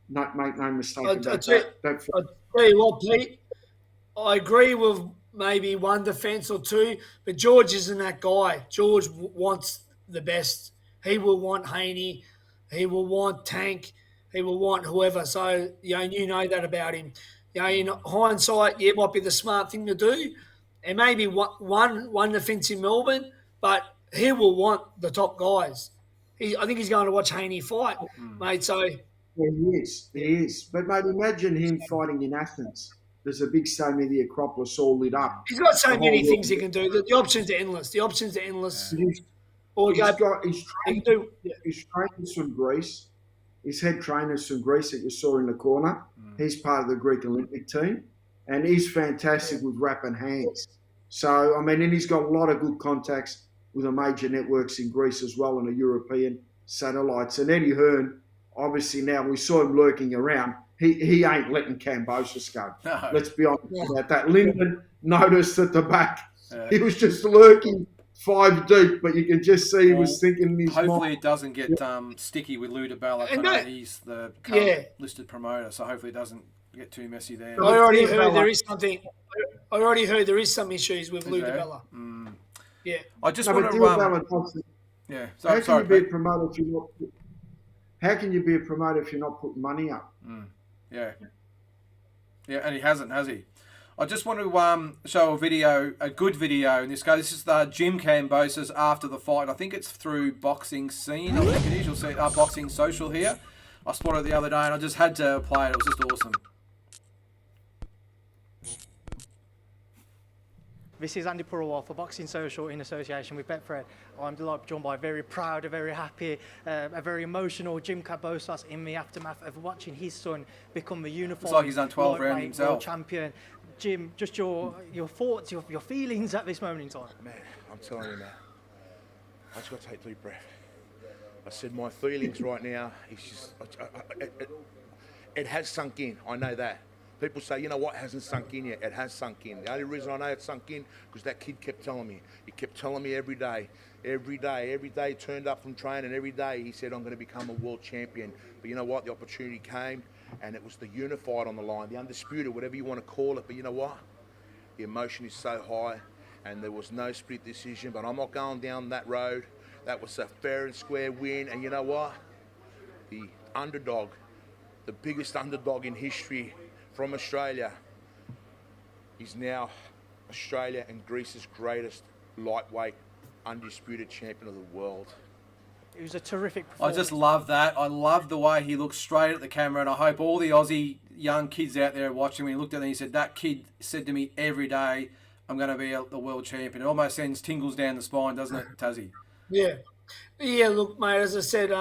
Make no mistake about that. That fight. I'll tell you what, Pete, I agree with maybe one defence or two, but George isn't that guy. George wants the best. He will want Haney. He will want Tank. He will want whoever. So, you know that about him. In hindsight, it might be the smart thing to do. And maybe one defence in Melbourne, but he will want the top guys. I think he's going to watch Haney fight, mate. So Yeah, he is. But mate, imagine him fighting in Athens. There's a big stadium in the Acropolis all lit up. he's got so many things he can do. The options are endless. He's trainers from Greece. He's head trainers from Greece that you saw in the corner. He's part of the Greek Olympic team. And he's fantastic with wrapping hands. So, I mean, and he's got a lot of good contacts with the major networks in Greece as well and the European satellites. And Eddie Hearn, obviously now we saw him lurking around. He ain't letting Cambosis go. No. Let's be honest about that. Lyndon noticed at the back. He was just lurking 5 deep, but you can just see he was thinking in his hopefully mind. it doesn't get sticky with Lou DiBella. I know he's the current listed promoter, so hopefully it doesn't get too messy there. I already heard there is some issues with Lou DiBella. Yeah. I just want to How can you be a promoter if you're not? How can you be a promoter if you're not putting money up? Yeah, and he hasn't, has he? I just want to show a good video in this case. This is the Jim Kambosos after the fight. I think it's through Boxing Scene. I think it is. You'll see Boxing Social here. I spotted it the other day and I just had to play it. It was just awesome. This is Andy Purawal for Boxing Social in association with Betfred. I'm joined by a very proud, a very happy, a very emotional Jim Kambosos in the aftermath of watching his son become the unified Looks like he's done 12 rounds himself. World champion. Jim, just your thoughts, your feelings at this moment in time. Man, I'm telling you now, I just got to take a deep breath. I said my feelings right now, it's just, it has sunk in, I know that. People say, you know what, hasn't sunk in yet. It has sunk in. The only reason I know it sunk in because that kid kept telling me. He kept telling me every day he turned up from training, every day he said, I'm going to become a world champion. But you know what, the opportunity came and it was the unified on the line, the undisputed, whatever you want to call it. But you know what, the emotion is so high and there was no split decision, but I'm not going down that road. That was a fair and square win. And you know what, the underdog, the biggest underdog in history, from Australia, he's now Australia and Greece's greatest lightweight undisputed champion of the world. It was a terrific performance. I just love that. I love the way he looked straight at the camera, and I hope all the Aussie young kids out there watching, when he looked at them, he said, that kid said to me every day, I'm going to be the world champion. It almost sends tingles down the spine, doesn't it, Tazzy? Yeah. Yeah, look, mate, as I said,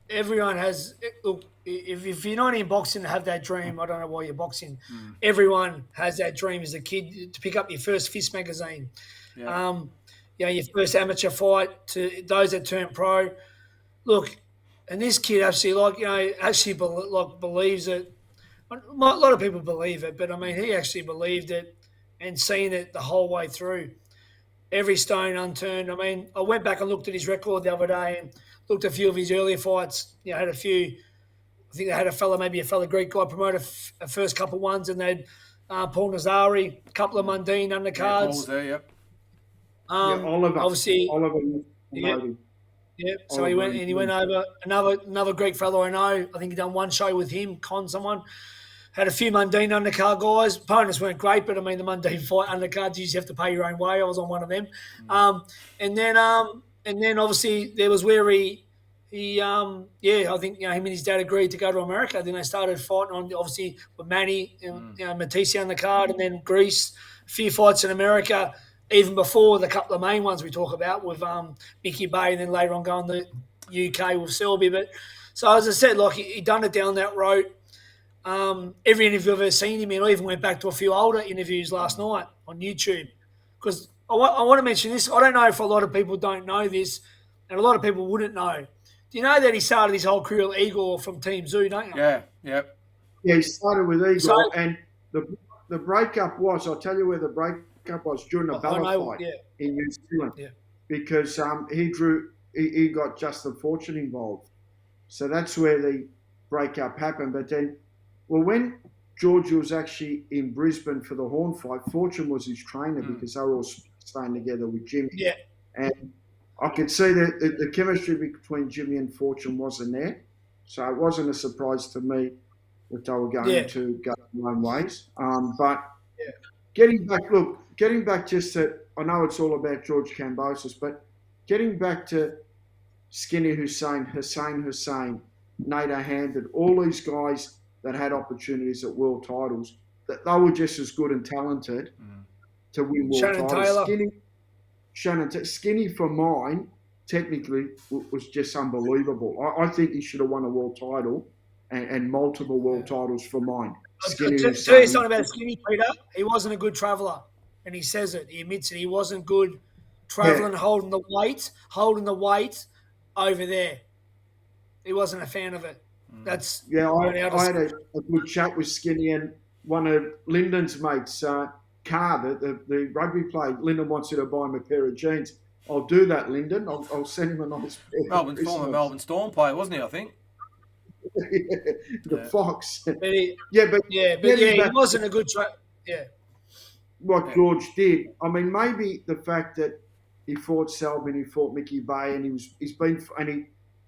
everyone has, look, if you're not in boxing to have that dream, I don't know why you're boxing. Everyone has that dream as a kid to pick up your first Fist magazine. Yeah. Your first amateur fight, to those that turn pro. Look, and this kid actually, believes it. A lot of people believe it, but I mean, he actually believed it and seen it the whole way through. Every stone unturned. I mean, I went back and looked at his record the other day and looked at a few of his earlier fights. Had a few. I think they had a fellow Greek guy promote a first couple ones, and they'd Paul Nazari, a couple of mundane undercards. Yeah, Paul's there, yep. Oliver. Obviously, Oliver. Yeah. So he went over another Greek fellow I know. I think he done one show with him, someone. Had a few mundane undercard guys. Opponents weren't great, but I mean the mundane fight undercards, you just have to pay your own way. I was on one of them. And then obviously there was where I think him and his dad agreed to go to America. Then they started fighting on obviously with Matty and Matisse on the card, and then Greece. A few fights in America, even before the couple of main ones we talk about with Mickey Bay, and then later on going to the UK with Selby. But so as I said, like he done it down that road. Every interview I've ever seen him in, I even went back to a few older interviews last night on YouTube, because I want to mention this. I don't know if a lot of people don't know this, and a lot of people wouldn't know. Do you know that he started his whole career with Igor from Team Zoo, don't you? Yeah, yep. Yeah, he started with Igor, and the breakup was, I'll tell you where the breakup was, during the Bella fight in New Zealand. Yeah. Because he drew he got Justin Fortune involved. So that's where the breakup happened. But then, well, when George was actually in Brisbane for the Horn fight, Fortune was his trainer because they were all staying together with Jimmy. Yeah. And I could see that the chemistry between Jimmy and Fortune wasn't there. So it wasn't a surprise to me that they were going to go their own ways. But getting back just to, I know it's all about George Kambosos, but getting back to Skinny Hussein, Nader Hamden, all these guys that had opportunities at world titles, that they were just as good and talented to win world titles. Skinny for mine, technically, was just unbelievable. I think he should have won a world title and multiple world titles for mine. Tell you something about Skinny, Peter. He wasn't a good traveller, and he says it. He admits it. He wasn't good travelling, holding the weight over there. He wasn't a fan of it. That's I had a good chat with Skinny and one of Lyndon's mates, Carr, the rugby player. Lyndon wants you to buy him a pair of jeans. I'll do that, Lyndon. I'll send him a nice pair. Former Melbourne Storm player, wasn't he? I think. Fox. But he wasn't a good What George did, I mean, maybe the fact that he fought Selby, he fought Mickey Bay, and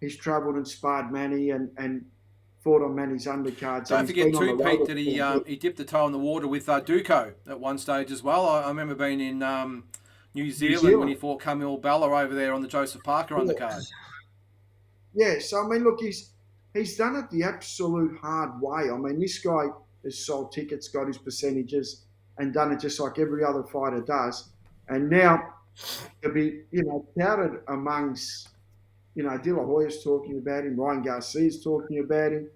he's travelled and sparred Matty and fought on Matty's undercards. Don't forget too, Pete, that he dipped the toe in the water with Duco at one stage as well. I remember being in New Zealand when he fought Camille Bella over there on the Joseph Parker undercard. Yeah, so I mean, look, he's done it the absolute hard way. I mean, this guy has sold tickets, got his percentages, and done it just like every other fighter does. And now he'll be, touted amongst, De La Hoya's talking about him, Ryan Garcia's talking about him.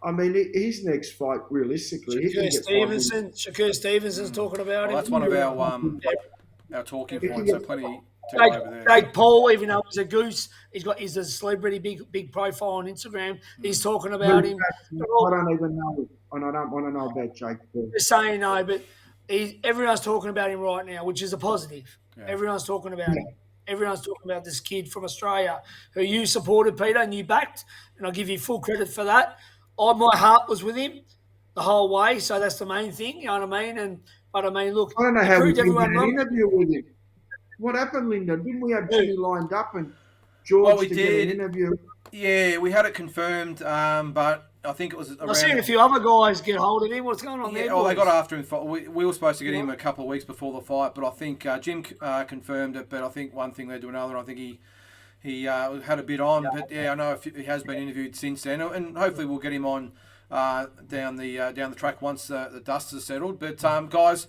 I mean, his next fight, realistically, Shakur Stevenson's talking about him. That's one of our talking points. So plenty to go over there. Jake Paul, even though he's a goose, he's a celebrity, big profile on Instagram. He's talking about him. I don't even know, and I don't want to know about Jake Paul. Just saying no, but everyone's talking about him right now, which is a positive. Yeah. Everyone's talking about him. Everyone's talking about this kid from Australia who you supported, Peter, and you backed, and I'll give you full credit for that. My heart was with him the whole way, so that's the main thing, you know what I mean? But I mean, look, I don't know how we did an interview with him. What happened, Linda? Didn't we have Jimmy lined up and George get an interview? Yeah, we had it confirmed, but I think it was around... I've seen a few other guys get hold of him. What's going on there? They got after him. We were supposed to get him a couple of weeks before the fight, but I think Jim confirmed it. But I think one thing led to another. I think he had a bit on. But yeah, I know he has been interviewed since then, and hopefully we'll get him on down the track once the dust has settled. But guys,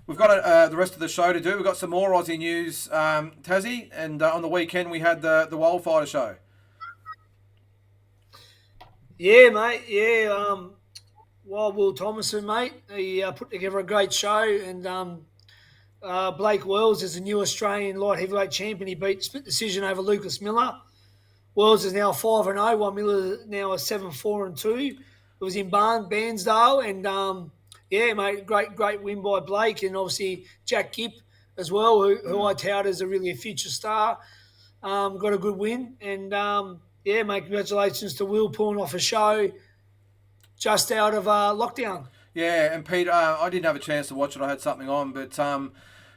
we've got the rest of the show to do. We've got some more Aussie news, Tassie, and on the weekend we had the Wildfighter show. Yeah, mate. Yeah, Wild Will Thomason, mate. He put together a great show, and Blake Wells is a new Australian light heavyweight champion. He beat split decision over Lucas Miller. Wells is now 5-0, while Miller now is 7-4-2. It was in Bairnsdale, and yeah, mate, great win by Blake, and obviously Jack Gipp as well, who I tout as a future star. Got a good win, and yeah, mate, congratulations to Will pulling off a show just out of lockdown. Yeah, and Pete, I didn't have a chance to watch it. I had something on, but from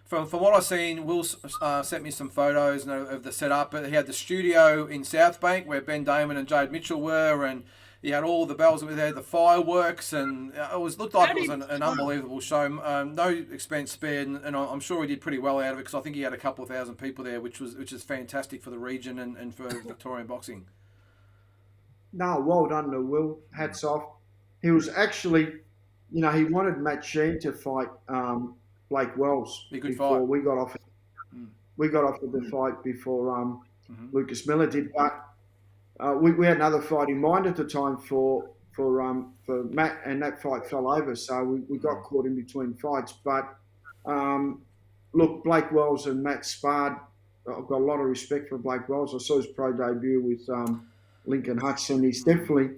what I've seen, Will sent me some photos of the setup. But he had the studio in South Bank where Ben Damon and Jade Mitchell were, and he had all the bells with there, the fireworks, and it looked like it was an unbelievable show. No expense spared, and I'm sure he did pretty well out of it because I think he had a couple of thousand people there, which is fantastic for the region and for Victorian boxing. No, well done to Will. Hats off. He was actually, he wanted Matt Sheen to fight Blake Wells before we got off. We got off with the fight before Lucas Miller did, but we had another fight in mind at the time for Matt, and that fight fell over, so we got caught in between fights. But look, Blake Wells and Matt sparred. I've got a lot of respect for Blake Wells. I saw his pro debut with Lincoln Hudson. He's definitely,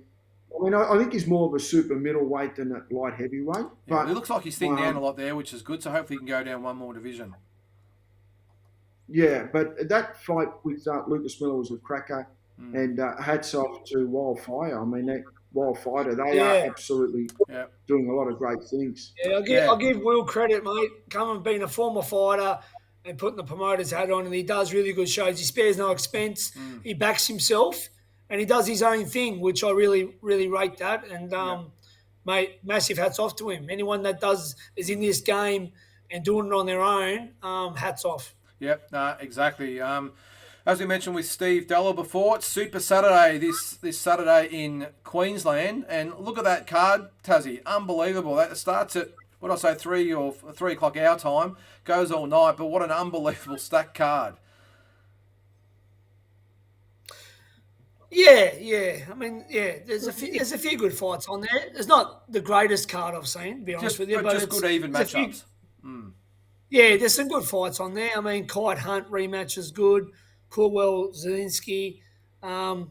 I think he's more of a super middleweight than a light heavyweight. But it looks like he's thinned down a lot there, which is good. So hopefully he can go down one more division. Yeah, but that fight with Lucas Miller was a cracker, and hats off to Wildfire. I mean, that Wildfire, they are Yeah. absolutely doing a lot of great things. Yeah, I'll give Will credit, mate. Coming being a former fighter and putting the promoter's hat on, and he does really good shows. He spares no expense. He backs himself, and he does his own thing, which I really, really rate that. And mate, massive hats off to him. Anyone that is in this game and doing it on their own, hats off. Yep, exactly. As we mentioned with Steve Dillard before, it's Super Saturday this Saturday in Queensland, and look at that card, Tassie, unbelievable. That starts at 3 o'clock our time, goes all night, but what an unbelievable stacked card. Yeah. I mean, there's a few good fights on there. It's not the greatest card I've seen, to be honest with you, but just good even matchups. Yeah, there's some good fights on there. I mean, Kite Hunt rematch is good. Coolwell, Zelensky, Django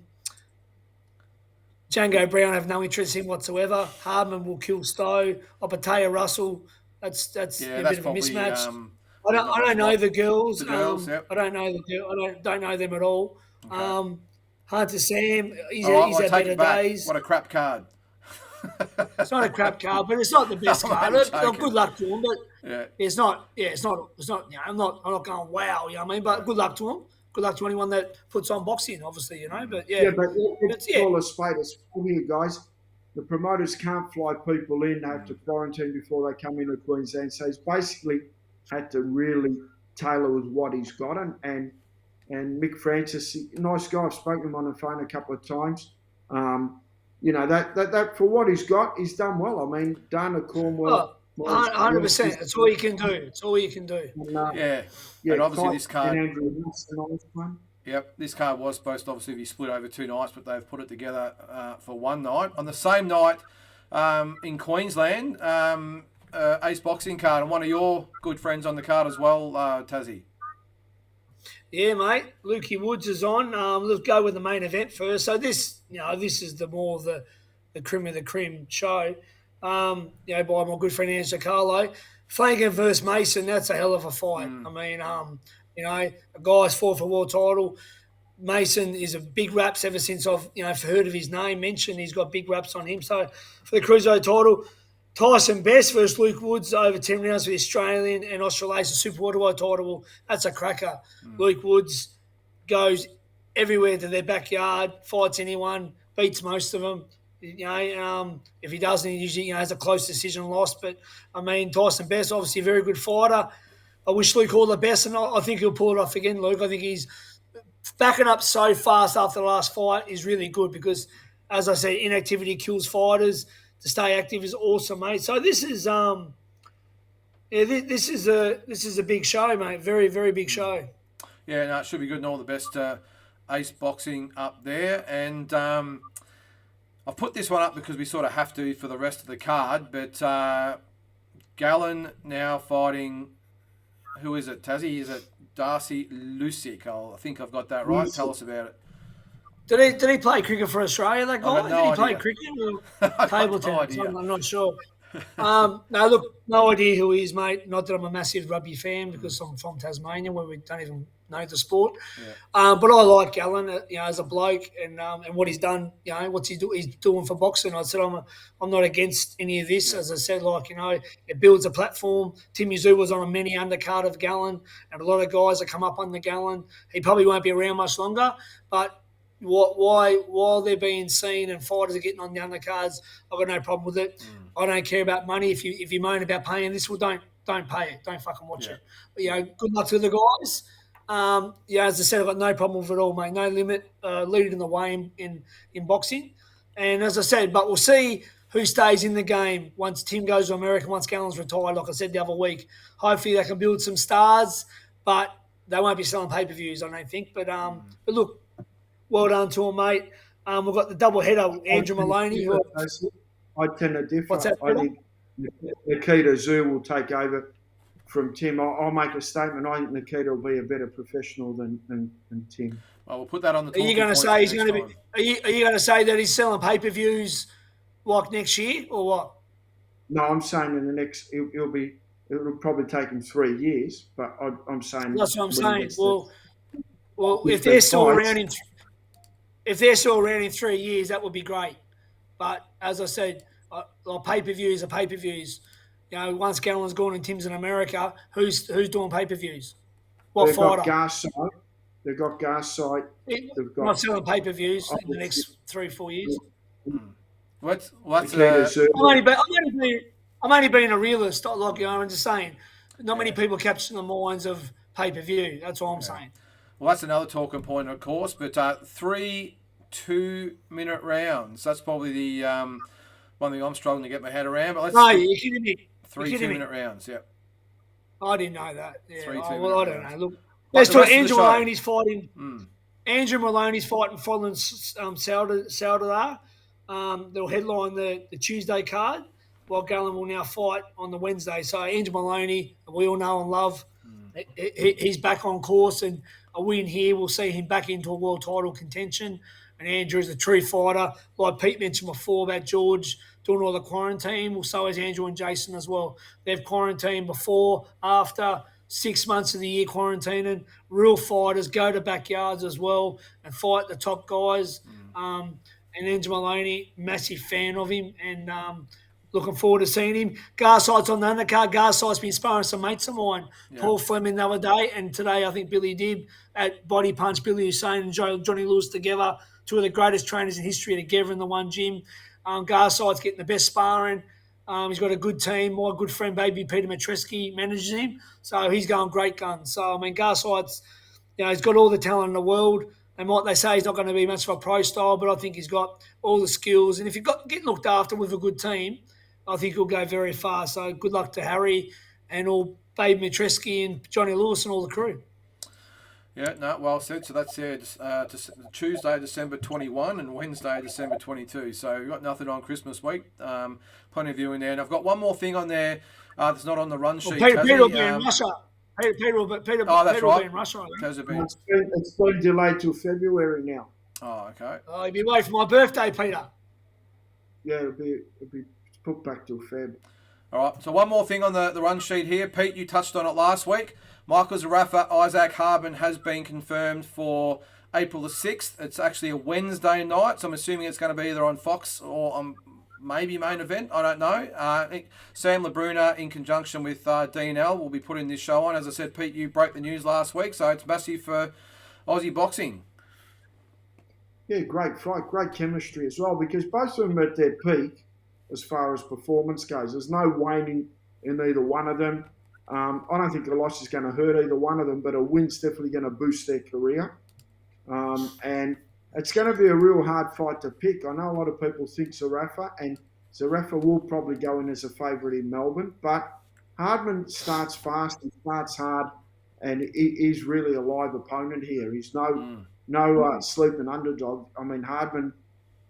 Brown I have no interest in whatsoever. Hardman will kill Stowe. Opataya Russell, that's a bit of a mismatch. I don't know the girls. The girls, yep. I don't know the girl. I don't know them at all. Okay. Hunter Sam, he's had better days. What a crap card. It's not a crap card, but it's not the best card. Good luck to him, but it's not. Yeah, it's not. You know, I'm not going wow. You know what I mean? But good luck to him. Good luck to anyone that puts on boxing, obviously. You know, but but let's call a spade a spade here, guys. The promoters can't fly people in; they have to quarantine before they come into Queensland. So he's basically had to really tailor with what he's got, and Mick Francis, nice guy. I've spoken to him on the phone a couple of times. You know, that for what he's got, he's done well. I mean, Dana Cornwell. 100%. That's all you can do. It's all you can do. And obviously this card. Yep, this card was supposed to obviously be split over 2 nights, but they've put it together for one night. On the same night in Queensland, Ace Boxing card, and one of your good friends on the card as well, Tassie. Yeah, mate. Lukey Woods is on. Let's go with the main event first. So this is the more of the cream of the cream show. By my good friend Angelo Carlo. Flanagan versus Mason, that's a hell of a fight. I mean, a guy's fought for world title. Mason is a big raps ever since I've heard of his name mentioned. He's got big raps on him. So for the cruiserweight title, Tyson Best versus Luke Woods over 10 rounds for the Australian and Australasian super welterweight title. That's a cracker. Luke Woods goes everywhere to their backyard, fights anyone, beats most of them. If he doesn't, he usually has a close decision loss. But I mean, Tyson Best, obviously a very good fighter. I wish Luke all the best, and I think he'll pull it off again, Luke. I think he's backing up so fast after the last fight is really good because, as I said, inactivity kills fighters. To stay active is awesome, mate. So this is this is a big show, mate. Very, very big show. Yeah, no, it should be good and all the best. Ace Boxing up there, and I've put this one up because we sort of have to for the rest of the card. But Gallen now fighting. Who is it, Tassie? Is it Darcy Lusick? I think I've got that right. Tell us about it. Did he play cricket for Australia, that guy? Did he play cricket or table tennis? I'm not sure. No, look, no idea who he is, mate. Not that I'm a massive rugby fan because I'm from Tasmania where we don't even know the sport. Yeah. But I like Gallen, as a bloke and what he's done, what's he's doing for boxing. I said I'm not against any of this. Yeah. As I said, it builds a platform. Timmy Zoo was on a mini undercard of Gallen and a lot of guys that come up on the Gallen. He probably won't be around much longer, but while they're being seen and fighters are getting on the undercards, I've got no problem with it. I don't care about money. If you moan about paying this, well, don't pay it. Don't fucking watch it. But, good luck to the guys. As I said, I've got no problem with it all, mate. No limit, leading the way in boxing. And as I said, but we'll see who stays in the game once Tim goes to America, once Gallen's retired, like I said the other week. Hopefully they can build some stars, but they won't be selling pay-per-views, I don't think. But look, well done to him, mate. We've got the double header, Andrew Maloney. I tend to differ. What's that? I think Nikita Zoo will take over from Tim. I'll make a statement. I think Nikita will be a better professional than Tim. Well, we'll put that on the. Are you going to say he's going to be? Are you going to say that he's selling pay-per-views like next year or what? No, I'm saying in the next. It'll it'll probably take him 3 years. But I'm saying that's what I'm when he saying. gets Well, the if they're still fights- around if they're still around in 3 years, that would be great. But as I said, pay-per-views are pay-per-views. You know, once Gallen's gone and Tim's in America, who's doing pay-per-views? What they've fighter? got Garside. They've got Garside. They've got Not selling pay-per-views in the next 3-4 years. What's I'm only being a realist. Like, you know, I'm just saying, not many people capture the minds of pay-per-view. That's all I'm saying. Well, that's another talking point, of course. But 3 2-minute rounds. That's probably the one thing I'm struggling to get my head around. But No, you're kidding me. 3 2-minute rounds. Yeah. I didn't know that. Yeah. 3 well, I don't rounds. know. Look, Like let's the talk. rest of the Andrew show. Maloney's fighting. Andrew Maloney's fighting Froland Saldar. They'll headline the Tuesday card, while Gallen will now fight on the Wednesday. So Andrew Maloney, we all know and love, he's back on course, and a win here will see him back into a world title contention. And Andrew is a true fighter. Like Pete mentioned before about George doing all the quarantine, well, so is Andrew and Jason as well. They've quarantined before, after, 6 months of the year quarantining. Real fighters go to backyards as well and fight the top guys. And Andrew Maloney, massive fan of him, and looking forward to seeing him. Garside's on the undercard. Garside's been sparring some mates of mine. Yeah. Paul Fleming the other day, and today I think Billy Dibb at Body Punch. Billy Hussein and Johnny Lewis together, two of the greatest trainers in history together in the one gym. Garside's getting the best sparring. He's got a good team. My good friend, baby Peter Matreski, manages him. So he's going great guns. So, I mean, Garside's, you know, he's got all the talent in the world. And what they say, he's not going to be much of a pro style, but I think he's got all the skills. And if you've got getting looked after with a good team, I think he'll go very far. So good luck to Harry and all Babe Matreski and Johnny Lewis and all the crew. Yeah, no, well said. So that's Tuesday, December 21 and Wednesday, December 22. So we've got nothing on Christmas week. Plenty of viewing there. And I've got one more thing on there that's not on the run sheet. Peter will be in Russia. Peter will be in Russia. It's been delayed till February now. Oh, okay. Oh, he'll be away for my birthday, Peter. Yeah, it'll be put back till Feb. All right, so one more thing on the run sheet here. Pete, you touched on it last week. Michael Zarafa, Isaac Harbin has been confirmed for April the 6th. It's actually a Wednesday night, so I'm assuming it's going to be either on Fox or on maybe main event. I don't know. Sam LeBruna, in conjunction with DNL, will be putting this show on. As I said, Pete, you broke the news last week, so it's massive for Aussie boxing. Yeah, great fight, great chemistry as well, because both of them are at their peak as far as performance goes. There's no waning in either one of them. I don't think a loss is going to hurt either one of them, but a win's definitely going to boost their career. And it's going to be a real hard fight to pick. I know a lot of people think Zarafa, and Zarafa will probably go in as a favourite in Melbourne, but Hardman starts fast and starts hard, and he's really a live opponent here. He's no sleeping underdog. I mean, Hardman,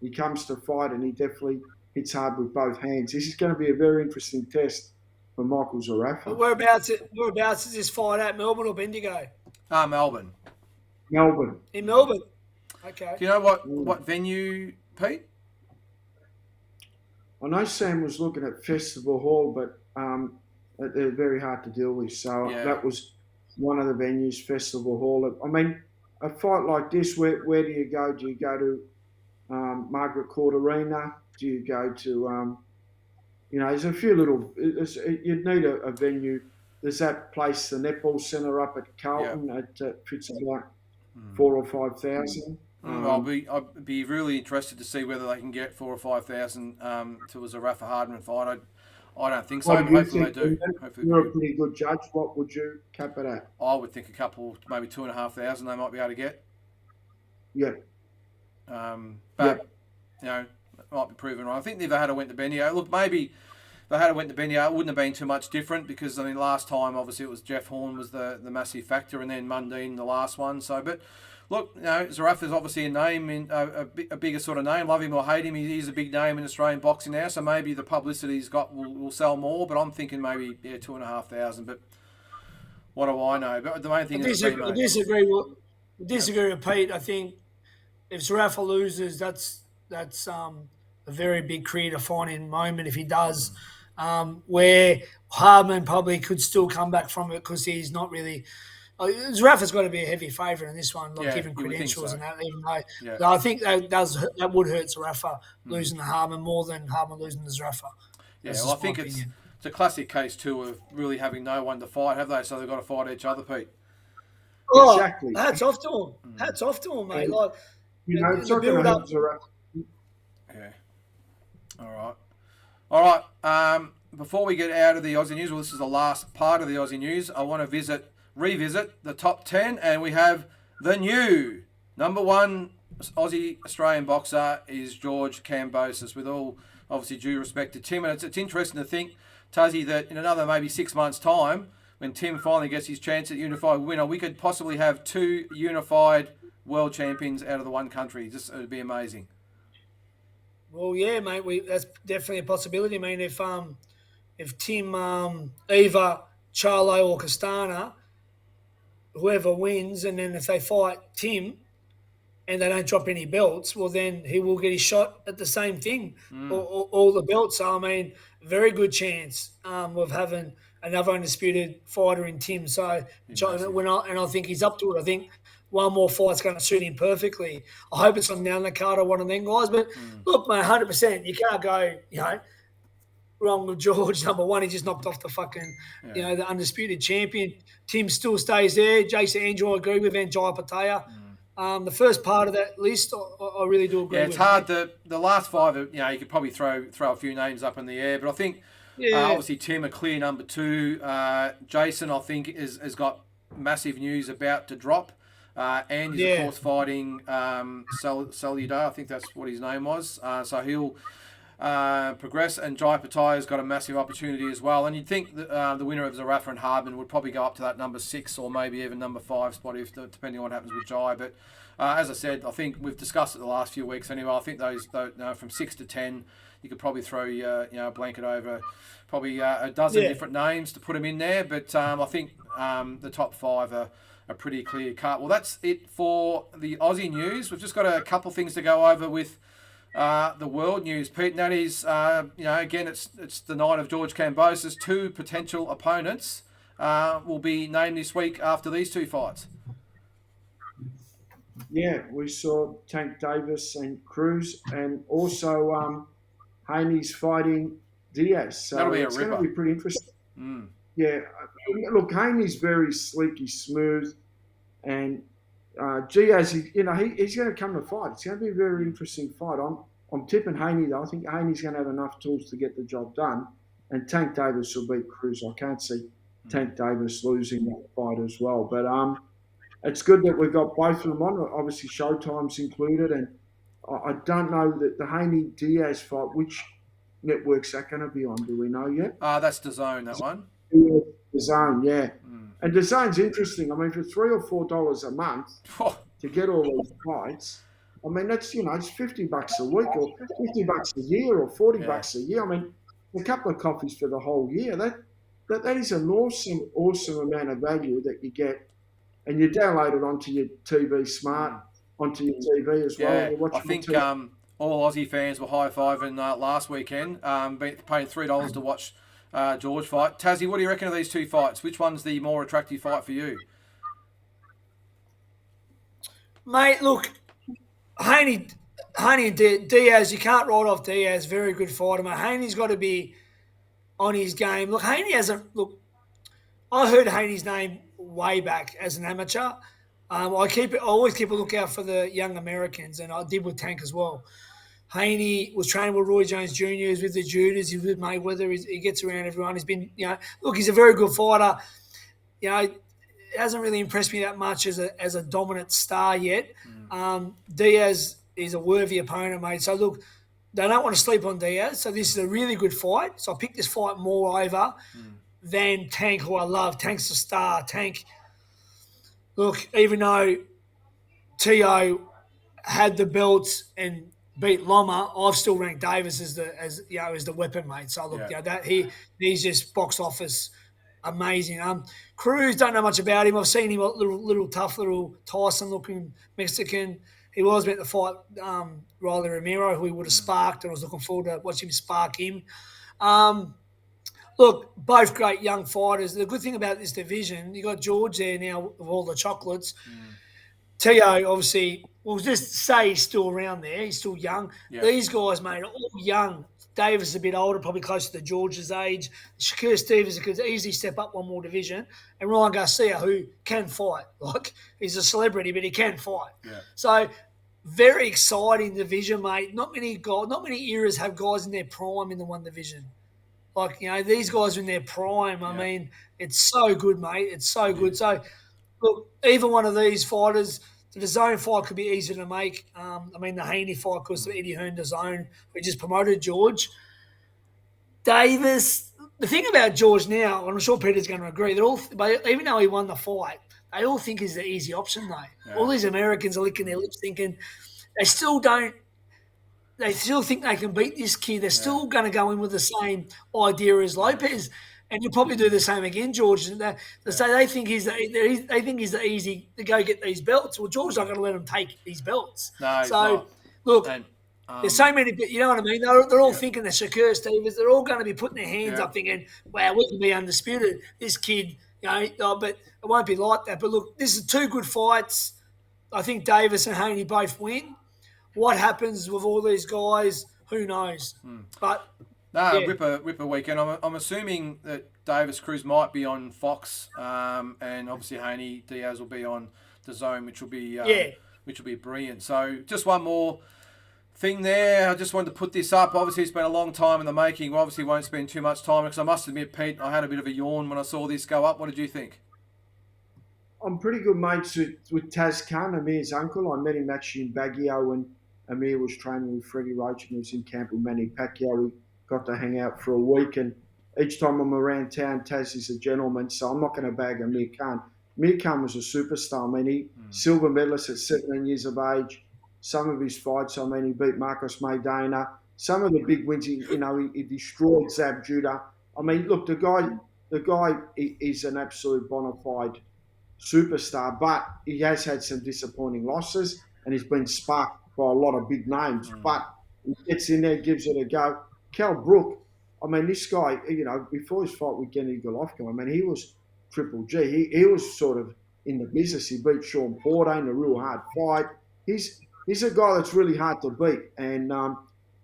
he comes to fight and he definitely hits hard with both hands. This is going to be a very interesting test for Michael Zarafa. Whereabouts is this fight at? Melbourne or Bendigo? Melbourne. Melbourne. In Melbourne? Okay. Do you know what venue, Pete? I know Sam was looking at Festival Hall, but they're very hard to deal with. So that was one of the venues, Festival Hall. I mean, a fight like this, where do you go? Do you go to Margaret Court Arena? Do you go to, there's a few little, you'd need a venue. There's that place, the Netball Centre up at Carlton, that fits about 4,000 or 5,000. I'd be really interested to see whether they can get 4,000 or 5,000 to a Zarafa Hardman fight. I don't think so. Hopefully they do. You're a pretty good judge. What would you cap it at? I would think a couple, maybe 2,500 they might be able to get. Yeah. But, it might be proven wrong. I think if they had went to Benio, look, maybe if they had went to Benio, it wouldn't have been too much different because, I mean, last time, obviously, it was Jeff Horn was the massive factor and then Mundine the last one. So, but, look, Zarafa's obviously a name, a bigger sort of name. Love him or hate him, he's a big name in Australian boxing now, so maybe the publicity he's got will sell more, but I'm thinking maybe, 2,500, but what do I know? But the main thing is... I disagree with Pete. I think if Zarafa loses, that's a very big career-defining moment if he does. Where Hardman probably could still come back from it because he's not really. Zarafa's got to be a heavy favourite in this one, like given credentials and that. Even though I think that would hurt Zarafa losing to Hardman more than Hardman losing to Zarafa. Yeah, well, I think it's a classic case too of really having no one to fight, have they? So they've got to fight each other, Pete. Oh, Exactly. hats off to him. Hats off to him, mate. Like, You know, it's not going to help Zarafa. Yeah. All right. Before we get out of the Aussie news, well, this is the last part of the Aussie news. I want to revisit the top 10, and we have the new number one Aussie Australian boxer is George Kambosos. With all obviously due respect to Tim, and it's interesting to think, Tuzzy, that in another maybe 6 months' time, when Tim finally gets his chance at unified winner, we could possibly have 2 unified world champions out of the one country. Just it would be amazing. Well, yeah, mate. That's definitely a possibility. I mean, if Tim, Eva, Charlo, or Castana, whoever wins, and then if they fight Tim and they don't drop any belts, well, then he will get his shot at the same thing, all the belts. So, I mean, very good chance of having another undisputed fighter in Tim. So, I think he's up to it. I think one more fight's going to suit him perfectly. I hope it's on down the card or one of them guys. But look, mate, 100%, you can't go, wrong with George. Number one, he just knocked off the fucking, the undisputed champion. Tim still stays there. Jason Andrew, I agree with, and Jai Pattaya. The first part of that list, I really do agree with. Yeah, it's hard. The last 5, you could probably throw a few names up in the air, but I think obviously Tim, a clear number 2. Jason, I think, has got massive news about to drop. And he's, of course, fighting Saluda. I think that's what his name was. So he'll progress. And Jai Pattaya's got a massive opportunity as well. And you'd think that, the winner of Zarafa and Hardman would probably go up to that number 6 or maybe even number 5 spot, depending on what happens with Jai. But as I said, I think we've discussed it the last few weeks anyway. I think those from 6 to 10, you could probably throw a blanket over probably a dozen different names to put them in there. But I think the top 5 are a pretty clear cut. Well, that's it for the Aussie news. We've just got a couple of things to go over with the world news, Pete. And that is, again, it's the night of George Kambosos. 2 potential opponents will be named this week after these 2 fights. Yeah, we saw Tank Davis and Cruz, and also Haney's fighting Diaz. So that'll be it's going to be pretty interesting. Yeah, look, Haney's very slicky, smooth, and Diaz, he's going to come to fight. It's going to be a very interesting fight. I'm tipping Haney, though. I think Haney's going to have enough tools to get the job done, and Tank Davis will beat Cruz. I can't see Tank Davis losing that fight as well. But it's good that we've got both of them on. Obviously, Showtime's included, and I don't know that the Haney-Diaz fight, which network's that going to be on? Do we know yet? That's DAZN, that one. DAZN, yeah. And DAZN's interesting. I mean, for $3 or $4 a month to get all these fights, I mean, that's, it's $50 a week or $50 a year or $40 a year. I mean, a couple of coffees for the whole year. That is an awesome amount of value that you get, and you download it onto your TV smart, onto your TV as well. Yeah, I think all Aussie fans were high-fiving last weekend, paying $3 to watch George fight. Tazzy, what do you reckon of these 2 fights? Which one's the more attractive fight for you? Mate, look, Haney and Diaz, you can't write off Diaz. Very good fighter, mate. Haney's got to be on his game. Look, Haney hasn't. Look, I heard Haney's name way back as an amateur. I always keep a lookout for the young Americans, and I did with Tank as well. Haney was training with Roy Jones Jr., he's with the Judas, he's with Mayweather, he gets around everyone. He's been, look, he's a very good fighter. It hasn't really impressed me that much as a dominant star yet. Diaz is a worthy opponent, mate. So, look, they don't want to sleep on Diaz, so this is a really good fight. So I picked this fight more over than Tank, who I love. Tank's a star. Tank, look, even though T.O. had the belts and beat Loma, I've still ranked Davis as the weapon, mate. So look, he's just box office amazing. Cruz, don't know much about him. I've seen him, little tough little Tyson looking Mexican. He was meant to fight Riley Romero, who he would have sparked, and I was looking forward to watching him spark him. look, both great young fighters. The good thing about this division, you got George there now with all the chocolates. Teo, obviously, we'll just say he's still around there. He's still young. Yeah. These guys, mate, are all young. Davis is a bit older, probably closer to George's age. Shakur Stevens could easily step up one more division. And Ryan Garcia, who can fight. Like, he's a celebrity, but he can fight. Yeah. So, very exciting division, mate. Not many eras have guys in their prime in the one division. Like, you know, these guys are in their prime. I mean, it's so good, mate. It's so good. So, look, either one of these fighters, the zone fight could be easy to make. I mean, the Haney fight, because of Eddie Hearn, the zone, we just promoted George. Davis, the thing about George now, and I'm sure Peter's going to agree, they're all, even though he won the fight, they all think he's the easy option, though. Yeah. All these Americans are licking their lips thinking they still think they can beat this kid. They're still going to go in with the same idea as Lopez. And you'll probably do the same again, George. They think he's the easy to go get these belts. Well, George's not going to let them take these belts. No, so look, there's so many. You know what I mean? They're all thinking the Shakur Stevens. They're all going to be putting their hands up, thinking, "Wow, we can be undisputed." This kid, you know, but it won't be like that. But look, this is two good fights. I think Davis and Haney both win. What happens with all these guys? Who knows? But. Ripper weekend. I'm assuming that Davis Cruz might be on Fox, and obviously Haney Diaz will be on the Zone, which will be brilliant. So just one more thing there. I just wanted to put this up. Obviously, it's been a long time in the making. We obviously won't spend too much time because I must admit, Pete, I had a bit of a yawn when I saw this go up. What did you think? I'm pretty good mates with Taz Khan, Amir's uncle. I met him actually in Baguio when Amir was training with Freddie Roach and he was in camp with Manny Pacquiao. We got to hang out for a week, and each time I'm around town, Taz is a gentleman, so I'm not going to bag Amir Khan. Amir Khan was a superstar. I mean, he silver medalist at 17 years of age. Some of his fights, I mean, he beat Marcos Maidana. Some of the big wins, he destroyed Zab Judah. I mean, look, the guy is an absolute bona fide superstar, but he has had some disappointing losses, and he's been sparked by a lot of big names. But he gets in there, gives it a go. Kell Brook, I mean, this guy, you know, before his fight with Gennady Golovkin, I mean, he was Triple G. He was sort of in the business. He beat Sean Porter in a real hard fight. He's a guy that's really hard to beat. And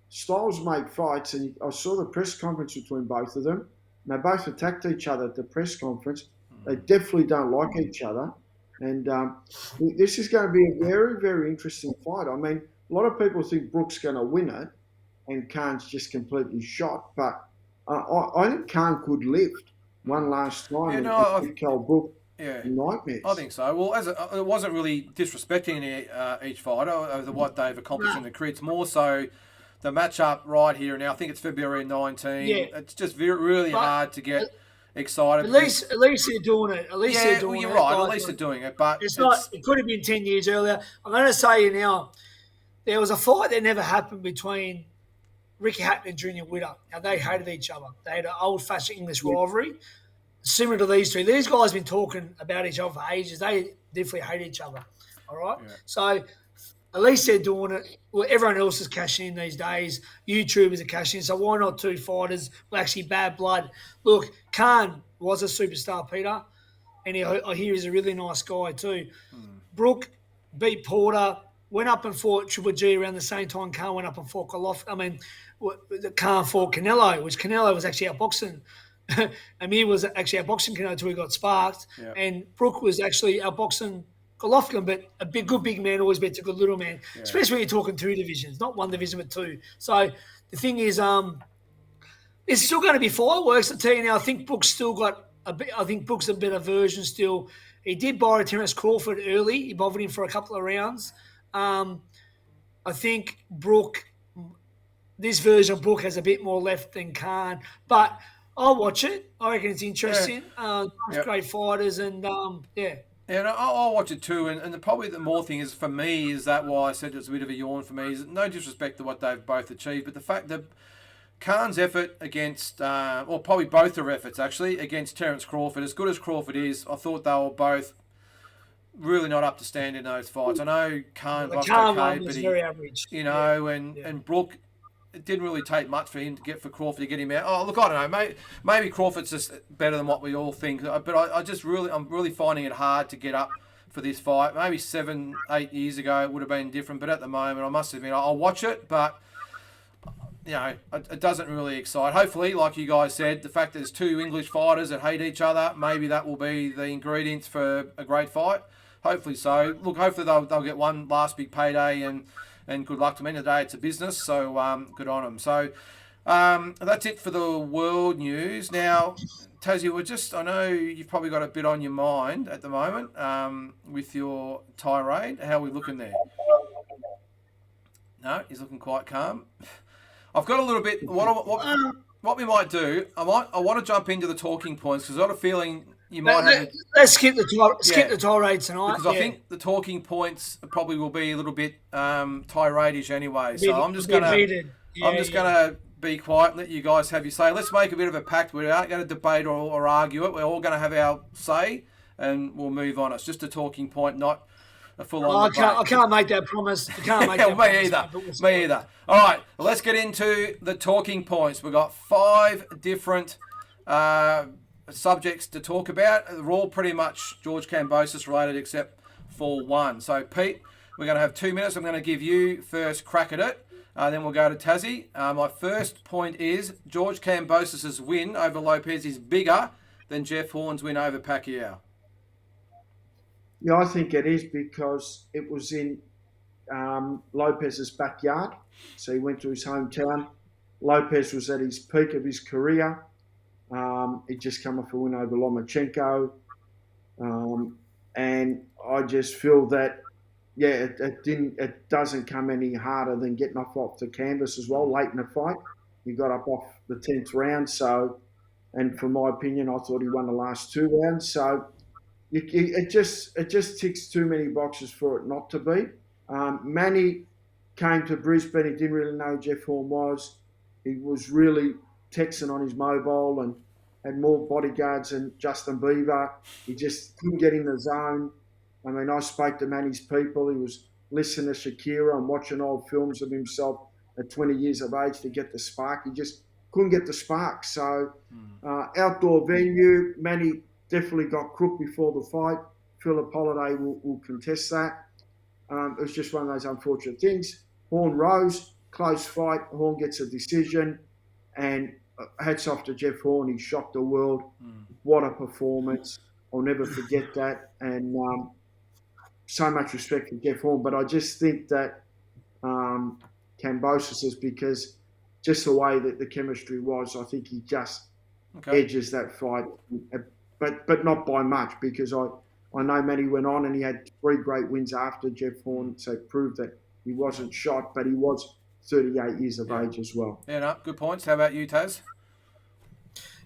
styles make fights. And I saw the press conference between both of them. And they both attacked each other at the press conference. They definitely don't like each other. And this is going to be a very, very interesting fight. I mean, a lot of people think Brook's going to win it. And Khan's just completely shot. But I think Khan could lift one last time and Kell Brook nightmares. I think so. Well, it wasn't really disrespecting each fighter over what they've accomplished in the career. It's more so the matchup right here and now. I think it's February 19. Yeah. It's just really hard to get excited. At least they're doing it. You're right. At least they're doing it. But it could have been 10 years earlier. I'm going to say now, there was a fight that never happened between Ricky Hatton and Junior Witter. Now, they hated each other. They had an old-fashioned English rivalry, similar to these two. These guys have been talking about each other for ages. They definitely hate each other, all right? Yeah. So, at least they're doing it. Well, everyone else is cashing in these days. YouTubers are cashing in. So, why not two fighters with actually bad blood? Look, Khan was a superstar, Peter, and I hear he's a really nice guy too. Brook beat Porter, went up and fought Triple G around the same time Khan went up and fought Golovkin. I mean, Khan fought Canelo, which Canelo was actually outboxing. Amir was actually outboxing Canelo until he got sparked. Yep. And Brook was actually outboxing Golovkin, but a good big man always beats a good little man, especially when you're talking two divisions, not one division, but two. So the thing is, it's still going to be fireworks. I tell you now, I think Brook's still got I think Brook's a better version still. He did borrow Terence Crawford early. He bothered him for a couple of rounds. I think Brook, this version of Brook has a bit more left than Khan, but I'll watch it. I reckon it's interesting. Great fighters, and Yeah, and I'll watch it too. And probably the more thing is for me is that why I said it's a bit of a yawn for me. Is no disrespect to what they've both achieved, but the fact that Khan's effort against, or probably both their efforts actually against Terence Crawford, as good as Crawford is, I thought they were both really not up to stand in those fights. I know Khan boxed okay, but very average. and Brook it didn't really take much for him to get for Crawford to get him out. Oh, look, I don't know. Maybe Crawford's just better than what we all think. But I'm really finding it hard to get up for this fight. Maybe 7-8 years ago it would have been different. But at the moment, I must admit, I'll watch it. But, you know, it doesn't really excite. Hopefully, like you guys said, the fact that there's two English fighters that hate each other, maybe that will be the ingredients for a great fight. Hopefully so. Look, hopefully they'll get one last big payday and good luck to them. End of the day, it's a business, so good on them. So that's it for the world news. Now, Tassie, I know you've probably got a bit on your mind at the moment with your tirade. How are we looking there? No, he's looking quite calm. I've got a little bit. What we might do, I want to jump into the talking points because I've got a feeling you might have. Let's skip the tirade tonight. Because I think the talking points probably will be a little bit tirade-ish anyway. So I'm just gonna be quiet, let you guys have your say. Let's make a bit of a pact. We aren't going to debate or argue it. We're all going to have our say, and we'll move on. It's just a talking point, not a full-on debate. I can't make that promise. I can't make that promise. Me either. All right, let's get into the talking points. We've got 5 different subjects to talk about. They're all pretty much George Kambosos related except for one. So, Pete, we're going to have 2 minutes. I'm going to give you first crack at it. Then we'll go to Tassie. My first point is George Kambosos' win over Lopez is bigger than Jeff Horn's win over Pacquiao. Yeah, I think it is because it was in Lopez's backyard. So he went to his hometown. Lopez was at his peak of his career. He'd just come off a win over Lomachenko. And I just feel that, it doesn't come any harder than getting off the canvas as well late in the fight. He got up off the 10th round. So, and for my opinion, I thought he won the last 2 rounds. So it just ticks too many boxes for it not to be. Matty came to Brisbane. He didn't really know who Jeff Horn was. He was really texting on his mobile and had more bodyguards than Justin Bieber. He just couldn't get in the zone. I mean, I spoke to Matty's people. He was listening to Shakira and watching old films of himself at 20 years of age to get the spark. He just couldn't get the spark. So, outdoor venue, Matty definitely got crook before the fight. Philip Holiday will contest that. It was just one of those unfortunate things. Horn rose, close fight. Horn gets a decision. And hats off to Jeff Horn. He shocked the world. What a performance. I'll never forget that. And so much respect for Jeff Horn. But I just think that Cambosis is because just the way that the chemistry was, I think he just edges that fight. But not by much because I know Matty went on and he had 3 great wins after Jeff Horn. So it proved that he wasn't shot, but he was 38 years of age as well. Yeah, no, good points. How about you, Taz?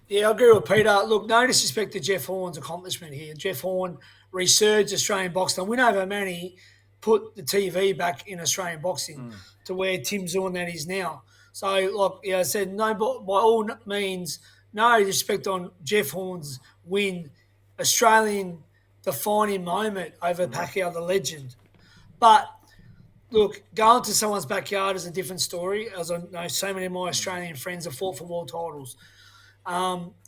Yeah, I agree with Peter. Look, no disrespect to Jeff Horn's accomplishment here. Jeff Horn resurged Australian boxing. The win over Matty put the TV back in Australian boxing to where Tim's doing that is now. So, like I said, no, by all means, no disrespect on Jeff Horn's win, Australian defining moment over Pacquiao, the legend. But look, going to someone's backyard is a different story. As I know, so many of my Australian friends have fought for world titles.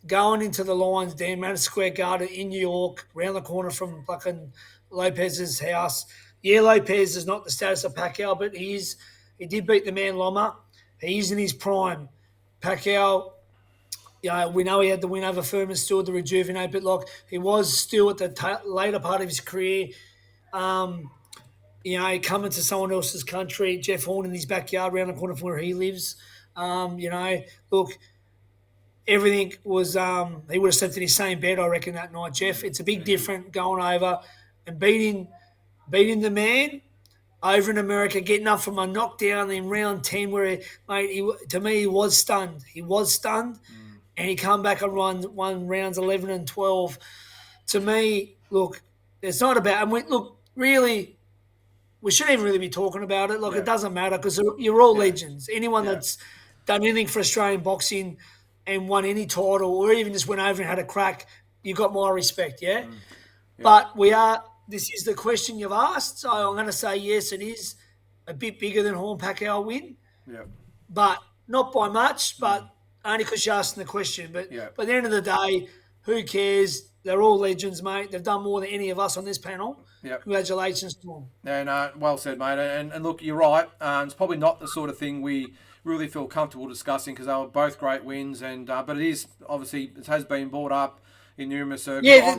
Going into the Lions Den, Madison Square Garden in New York, round the corner from fucking Lopez's house. Yeah, Lopez is not the status of Pacquiao, but he did beat the man Loma. He's in his prime. Pacquiao, we know he had the win over Furman Stewart to rejuvenate, but like he was still at the later part of his career. Coming to someone else's country, Jeff Horn in his backyard, around the corner from where he lives. Look, everything was. He would have slept in his same bed, I reckon, that night, Jeff. It's a big difference going over and beating the man over in America, getting up from a knockdown in round 10, where to me he was stunned. He was stunned, and he come back and won rounds 11 and 12. To me, look, it's not about. And really. We shouldn't even really be talking about it. It doesn't matter because you're all legends. Anyone that's done anything for Australian boxing and won any title or even just went over and had a crack, you got my respect, But this is the question you've asked, so I'm going to say yes, it is a bit bigger than Horn Pacquiao win. Yeah. But not by much, but only because you're asking the question. But Yeah. by the end of the day, who cares? They're all legends, mate. They've done more than any of us on this panel. Yep. Congratulations to them. And well said, mate. And look, you're right. It's probably not the sort of thing we really feel comfortable discussing because they were both great wins. And but it is obviously it has been brought up in numerous circles. Yeah,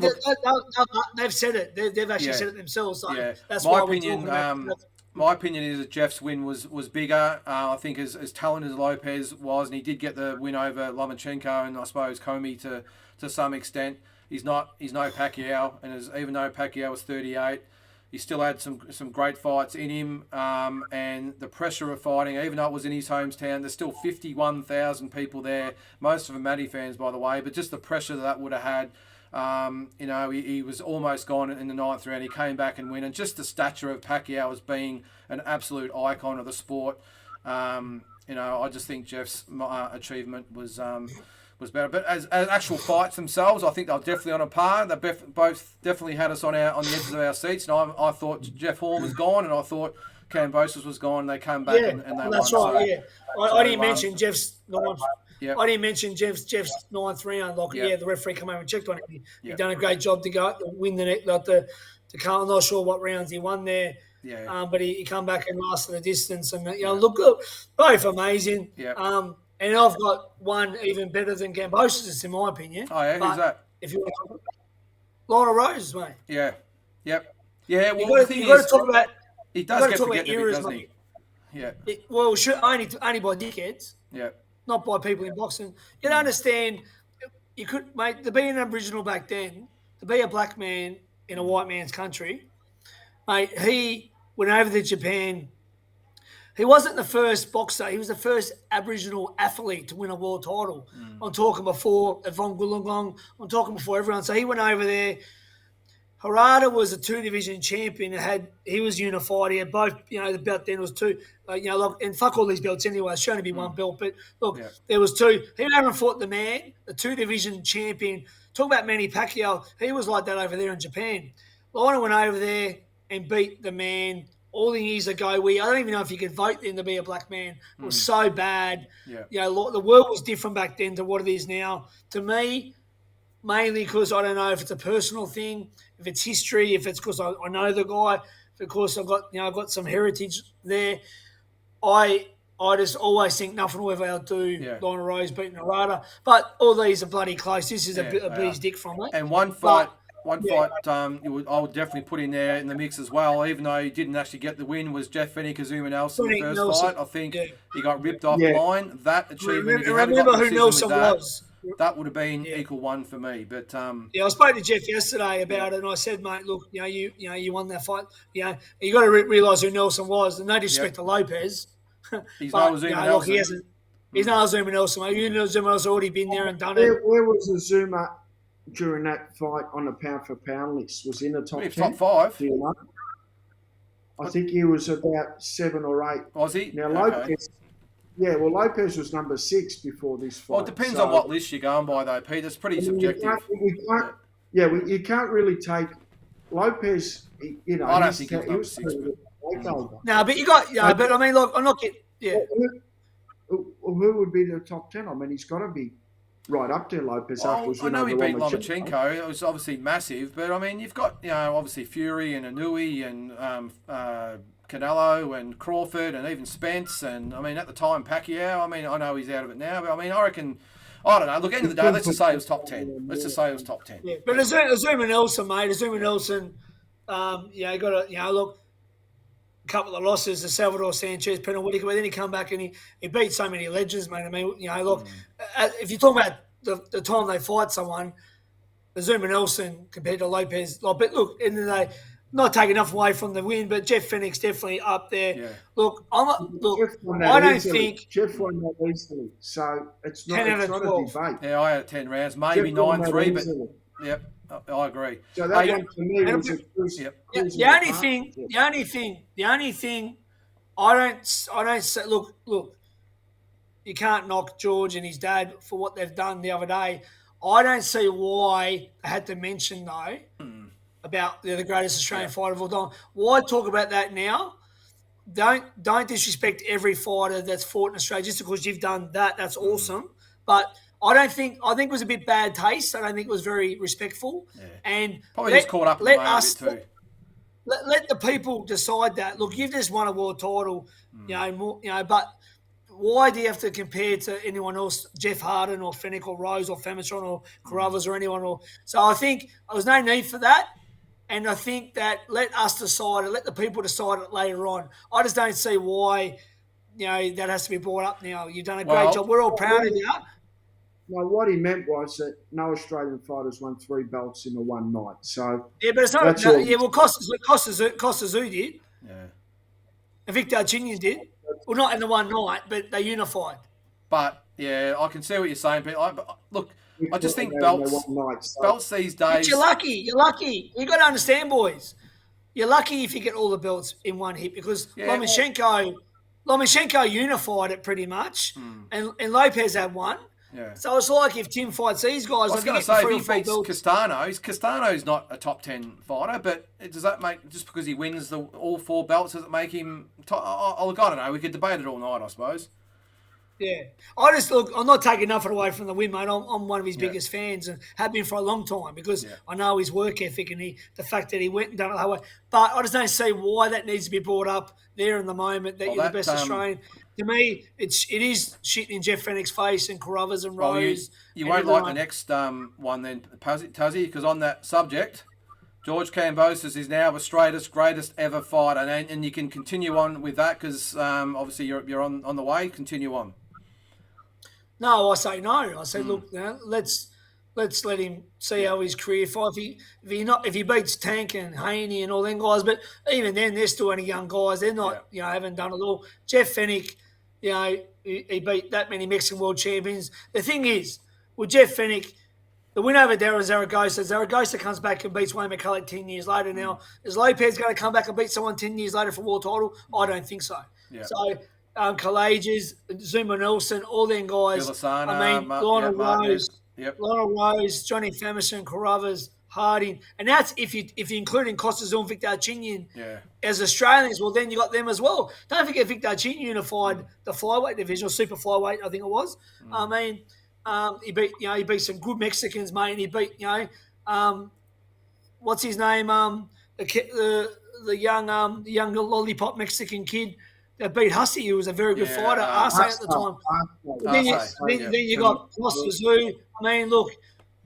they've said it. They've actually said it themselves. So that's my why opinion. we're talking about. My opinion is that Jeff's win was bigger. I think as talented as Lopez was, and he did get the win over Lomachenko and I suppose Comey to some extent. He's no Pacquiao, and even though Pacquiao was 38, he still had some great fights in him. And the pressure of fighting, even though it was in his hometown, there's still 51,000 people there. Most of them Matty fans, by the way. But just the pressure that would have had. He was almost gone in the 9th round. He came back and win, and just the stature of Pacquiao as being an absolute icon of the sport. I just think Jeff's achievement was better. But as actual fights themselves, I think they're definitely on a par. They both definitely had us on the edges of our seats. And I thought Jeff Horn was gone, and I thought Cambosis was gone. They came back and they won. That's right. I didn't mention Jeff's 9th. Yep. I didn't mention Jeff's 9th round. The referee came over and checked on it. He done a great job to win the I'm not sure what rounds he won there. Yeah. But he come back and lasted the distance. And look, both amazing. Yeah. And I've got one even better than Cambosis, in my opinion. Oh yeah, who's that? If you want to talk Lionel Rose, mate. Yeah. Yep. Yeah. Well, you got to talk about. He does get forgetting a bit, doesn't he? Yeah. Only by dickheads. Yeah. Not by people in boxing. You don't understand. You could, mate, to be an Aboriginal back then, to be a black man in a white man's country, mate, he went over to Japan. He wasn't the first boxer. He was the first Aboriginal athlete to win a world title. I'm talking before Yvonne Wollongong. I'm talking before everyone. So he went over there. Harada was a 2-division champion. He was unified. He had both, the belt then was 2. And fuck all these belts anyway. It's shown to be 1 belt. But look, there was 2. He never fought the man, the 2-division champion. Talk about Manny Pacquiao. He was like that over there in Japan. Lionel went over there and beat the man all the years ago. I don't even know if you could vote then to be a black man. It was so bad. Yeah. The world was different back then to what it is now. To me, mainly because I don't know if it's a personal thing, if it's history, if it's because I know the guy, because I've got some heritage there. I just always think nothing will ever outdo Lionel Rose beating Harada. But all these are bloody close. This is a bee's dick from it. And one fight I would definitely put in there in the mix as well, even though he didn't actually get the win, was Jeff Kazuma Nelson the first fight. I think he got ripped off line. That achievement. Remember who Nelson was. That would have been equal 1 for me. But I spoke to Jeff yesterday about it, and I said, mate, look, you won that fight. You got to realise who Nelson was. And no disrespect to Lopez, he's no Zuma Nelson. He's no Zuma Nelson, mate. Zuma has already been there and done it. Where was Zuma during that fight on the pound for pound list? Was in the top 10? Top 5. Do you know? I think he was about 7 or 8. Was he? Now Lopez. Yeah, well, Lopez was number 6 before this fight. Well, it depends on what list you're going by, though, Pete. It's pretty subjective. You can't really take Lopez. I don't think he was number 6. No, but you got. But I mean, look, I'm not getting. Yeah. Who would be the top 10? I mean, he's got to be right up there, Lopez. I know he beat Lomachenko. It was obviously massive, but I mean, you've got obviously Fury and Inouye and Canelo and Crawford and even Spence and I mean at the time Pacquiao. I mean I know he's out of it now, but I mean I don't know. Look, end of the day, let's just say it was top 10. Let's just say it was top 10. Yeah, but Zuma Nelson, mate. Zuma Nelson, you got to look. A couple of losses to Salvador Sanchez, Penal Whitaker, but then he come back and he beat so many legends, mate. I mean, look, if you talk about the time they fight someone, the Zuma Nelson compared to Lopez, but look, in the day, not taking enough away from the win, but Jeff Fennick's definitely up there. Yeah. Look, I don't think Jeff won that easily, so it's not a debate. Yeah, I had 10 rounds, maybe 9-3, but yep. I agree. So that one for me was a crucial. The only thing I don't say. Look. You can't knock George and his dad for what they've done the other day. I don't see why they had to mention though about they're the greatest Australian fighter of all time. Why talk about that now? don't disrespect every fighter that's fought in Australia just because you've done that. That's awesome, but I think it was a bit bad taste. I don't think it was very respectful. Yeah. And probably just caught up in the moment a bit too. Let the people decide that. Look, you've just won a world title, but why do you have to compare to anyone else, Jeff Harden or Fennick or Rose or Femitron or Carruthers or anyone? So I think there was no need for that. And I think that let us decide and let the people decide it later on. I just don't see why, that has to be brought up now. You've done a great job. We're all proud of you. No, what he meant was that no Australian fighters won 3 belts in a one night. So yeah, but it's not. Costazu did. Yeah. And Victor Archinian did. Well, not in the one night, but they unified. But yeah, I can see what you're saying. But look, I just think belts these days. But you're lucky. You're lucky. You got to understand, boys. You're lucky if you get all the belts in one hit because Lomachenko unified it pretty much, and Lopez had one. Yeah. So it's like if Tim fights these guys. I was going to say, if he beats Castano's not a top 10 fighter, but does that make, just because he wins all 4 belts, does it make him I don't know. We could debate it all night, I suppose. Yeah. I'm not taking nothing away from the win, mate. I'm one of his biggest fans and have been for a long time because I know his work ethic and the fact that he went and done it that way. But I just don't see why that needs to be brought up there in the moment that you're the best Australian. To me, it is shitting in Jeff Fennick's face and Carruthers and Rose. You won't like the next one then, Tuzzy, because on that subject, George Kambosos is now Australia's greatest ever fighter, and you can continue on with that because obviously you're on the way. Continue on. No, I say no. I say, look, let's let him see how his career fights. If he beats Tank and Haney and all them guys, but even then they're still only young guys. They're not, haven't done it all. Jeff Fennick, he beat that many Mexican world champions. The thing is, with Jeff Fennick, the win over Darren Zaragoza comes back and beats Wayne McCulloch 10 years later. Now, is Lopez going to come back and beat someone 10 years later for world title? I don't think so. Yeah. So, Collages, Zuma Nelson, all them guys. Lionel Rose, Johnny Famison, Carruthers, Harding, and that's if you're including Costazu and Victor Archinian as Australians. Well, then you got them as well. Don't forget Victor Archinian unified the flyweight division, or super flyweight, I think it was. He beat some good Mexicans, mate. And he beat what's his name? The young lollipop Mexican kid that beat Hussey, who was a very good fighter, Arce at the time. Then you got Costazu. I mean, look,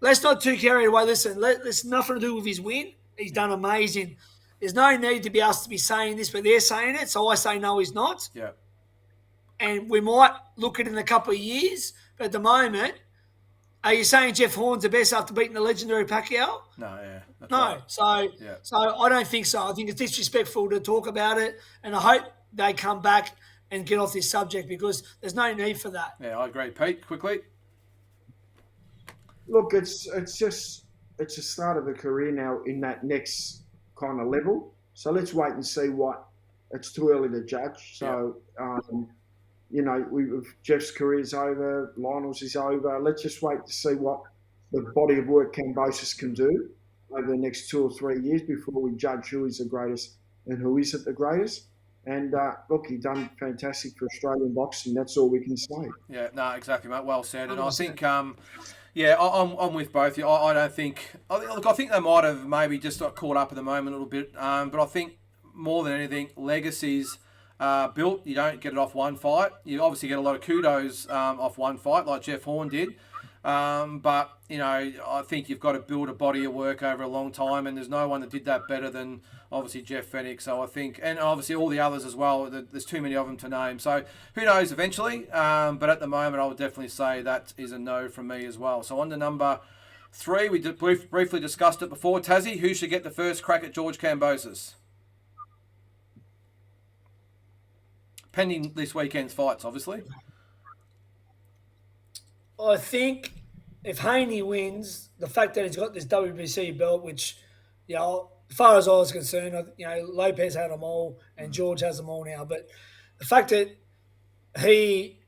let's not too carried away. Listen, there's nothing to do with his win. He's done amazing. There's no need to be us to be saying this, but they're saying it, so I say no, he's not. Yeah. And we might look at it in a couple of years, but at the moment, are you saying Jeff Horn's the best after beating the legendary Pacquiao? No, yeah. No. Right. So I don't think so. I think it's disrespectful to talk about it, and I hope they come back and get off this subject because there's no need for that. Yeah, I agree. Pete, quickly. Look, it's the start of a career now in that next kind of level. So let's wait and see what. It's too early to judge. So, Jeff's career's over, Lionel's is over. Let's just wait to see what the body of work Cambosis can do over the next 2 or 3 years before we judge who is the greatest and who isn't the greatest. And look, he done fantastic for Australian boxing. That's all we can say. Yeah, no, exactly, mate. Well said. And I think, I'm with both of you. I don't think. I think they might have maybe just got caught up at the moment a little bit. But I think more than anything, legacies built. You don't get it off one fight. You obviously get a lot of kudos off one fight, like Jeff Horn did. But I think you've got to build a body of work over a long time, and there's no one that did that better than obviously Jeff Fennick. So I think, and obviously all the others as well. There's too many of them to name. So who knows eventually? But at the moment, I would definitely say that is a no from me as well. So on to number 3, we briefly discussed it before. Tassie, who should get the first crack at George Kambosos? Pending this weekend's fights, obviously. I think if Haney wins, the fact that he's got this WBC belt, which, as far as I was concerned, Lopez had them all and George has them all now. But the fact that he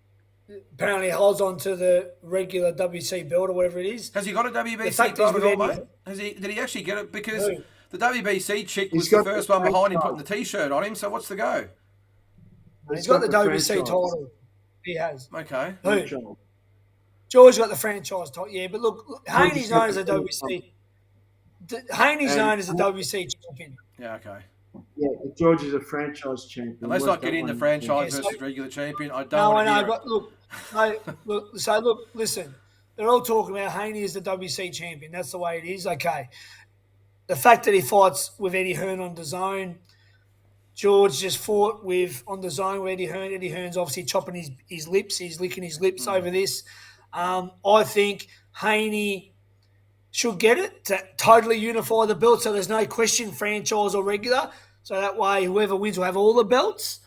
apparently holds on to the regular WBC belt or whatever it is. Has he got a WBC belt at all, mate? Did he actually get it? Because the WBC chick was the first one behind him putting the T-shirt on him, so what's the go? He's got the WBC title. He has. Okay. Who? George got the franchise title. Yeah, but look, Haney's known as a WBC. Haney's known as a WBC champion. Yeah, okay. Yeah, but George is a franchise champion. And let's not get into franchise versus regular champion. I don't want to hear it. But look, listen. They're all talking about Haney as the WBC champion. That's the way it is. Okay. The fact that he fights with Eddie Hearn on DAZN, George just fought on DAZN with Eddie Hearn. Eddie Hearn's obviously chopping his lips. He's licking his lips over this. I think Haney should get it to totally unify the belt so there's no question franchise or regular. So that way whoever wins will have all the belts.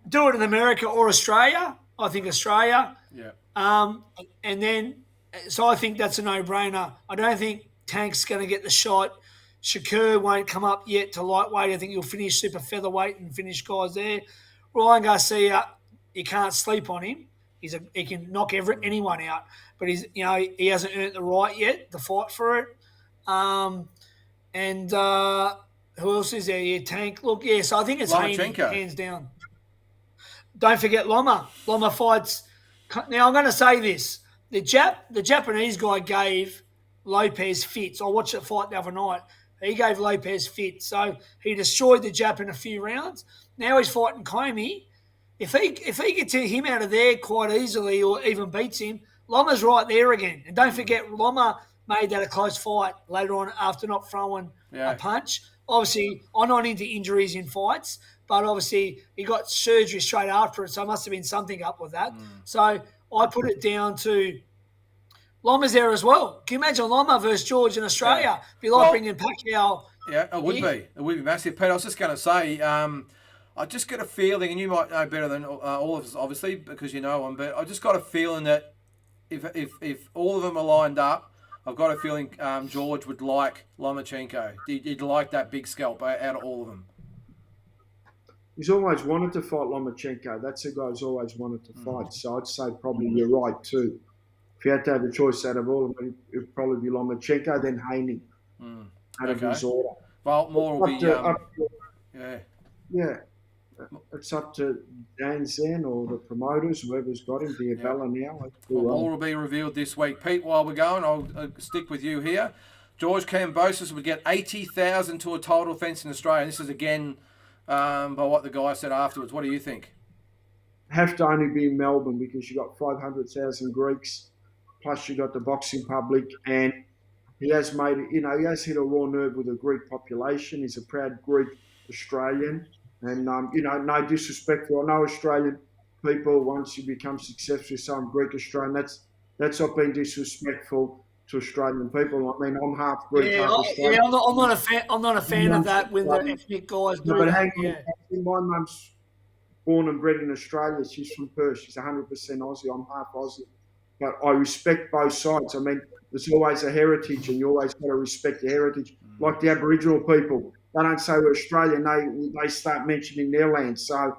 Do it in America or Australia. I think Australia. Yeah. And then, so I think that's a no-brainer. I don't think Tank's going to get the shot. Shakur won't come up yet to lightweight. I think he'll finish super featherweight and finish guys there. Ryan Garcia, you can't sleep on him. He can knock anyone out, but he hasn't earned the right yet to fight for it. And who else is there? Yeah, Tank. Look, yeah. So I think it's Haney, hands down. Don't forget Loma. Loma fights. Now I'm going to say this: the Japanese guy gave Lopez fits. I watched it fight the other night. He gave Lopez fits, so he destroyed the Jap in a few rounds. Now he's fighting Comey. If he gets him out of there quite easily or even beats him, Loma's right there again. And don't forget, Loma made that a close fight later on after not throwing a punch. Obviously, I'm not into injuries in fights, but obviously he got surgery straight after it, so must have been something up with that. So I put it down to Loma's there as well. Can you imagine Loma versus George in Australia? Yeah. Be like bringing Pacquiao. Yeah, it would be. It would be massive. Pete, I was just going to say, I just get a feeling, and you might know better than all of us, obviously, because you know them, but I just got a feeling that if all of them are lined up, I've got a feeling George would like Lomachenko. He'd like that big scalp out of all of them. He's always wanted to fight Lomachenko. That's a guy who's always wanted to fight. So I'd say probably you're right too. If you had to have a choice out of all of them, it would probably be Lomachenko, then Haney out of his order. Baltimore will be... Yeah. It's up to Dan Zen or the promoters, whoever's got him, Diabella now. More will be revealed this week. Pete, while we're going, I'll stick with you here. George Kambosos would get 80,000 to a title defence in Australia. This is again by what the guy said afterwards. What do you think? Have to only be in Melbourne because you got 500,000 Greeks, plus you got the boxing public, and he has made it. He has hit a raw nerve with the Greek population. He's a proud Greek Australian. And, no disrespect for no Australian people. Once you become successful, so I'm Greek Australian. That's not being disrespectful to Australian people. I mean, I'm half Greek, half Australian. Yeah, I'm not a fan of that when the ethnic guys do that. My mum's born and bred in Australia. She's from Perth. She's 100% Aussie. I'm half Aussie. But I respect both sides. I mean, there's always a heritage, and you always got to respect your heritage. Like the Aboriginal people. They don't say we're Australian, they start mentioning their land. So,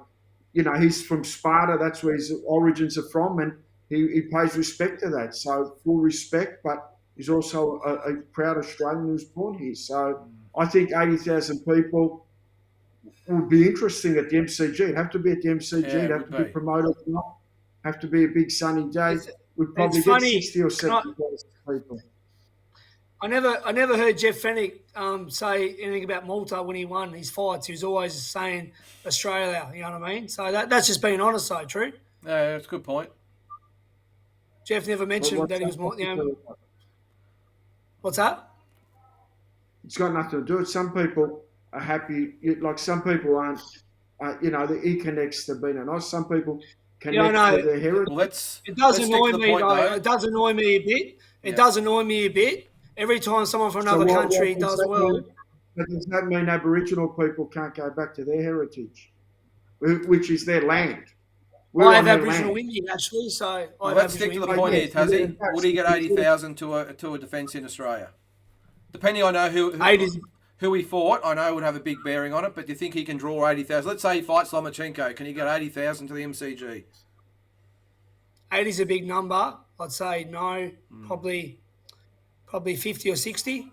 he's from Sparta, that's where his origins are from, and he pays respect to that. So, full respect, but he's also a proud Australian who's born here. So, I think 80,000 people would be interesting at the MCG. It'd have to be at the MCG, it'd have to be promoted, have to be a big sunny day. We'd probably get 60 or 70,000 people. I never heard Jeff Fennick say anything about Malta when he won his fights. He was always saying Australia, you know what I mean? So that's just being honest, though, true? Yeah, that's a good point. Jeff never mentioned that he was more, What's that? It's got nothing to do with it. Some people are happy, like some people aren't, he connects to being an Oz. Some people connect to their heritage. Well, it does annoy me, though. It does annoy me a bit. It does annoy me a bit. Every time someone from another country does well. But does that mean Aboriginal people can't go back to their heritage, which is their land? I have Aboriginal in you, actually, so... Let's stick to the point here, Tazzy. Would he get 80,000 to a defence in Australia? Depending on who he fought, I know it would have a big bearing on it, but do you think he can draw 80,000? Let's say he fights Lomachenko. Can he get 80,000 to the MCG? 80 is a big number. I'd say no, probably 50 or 60.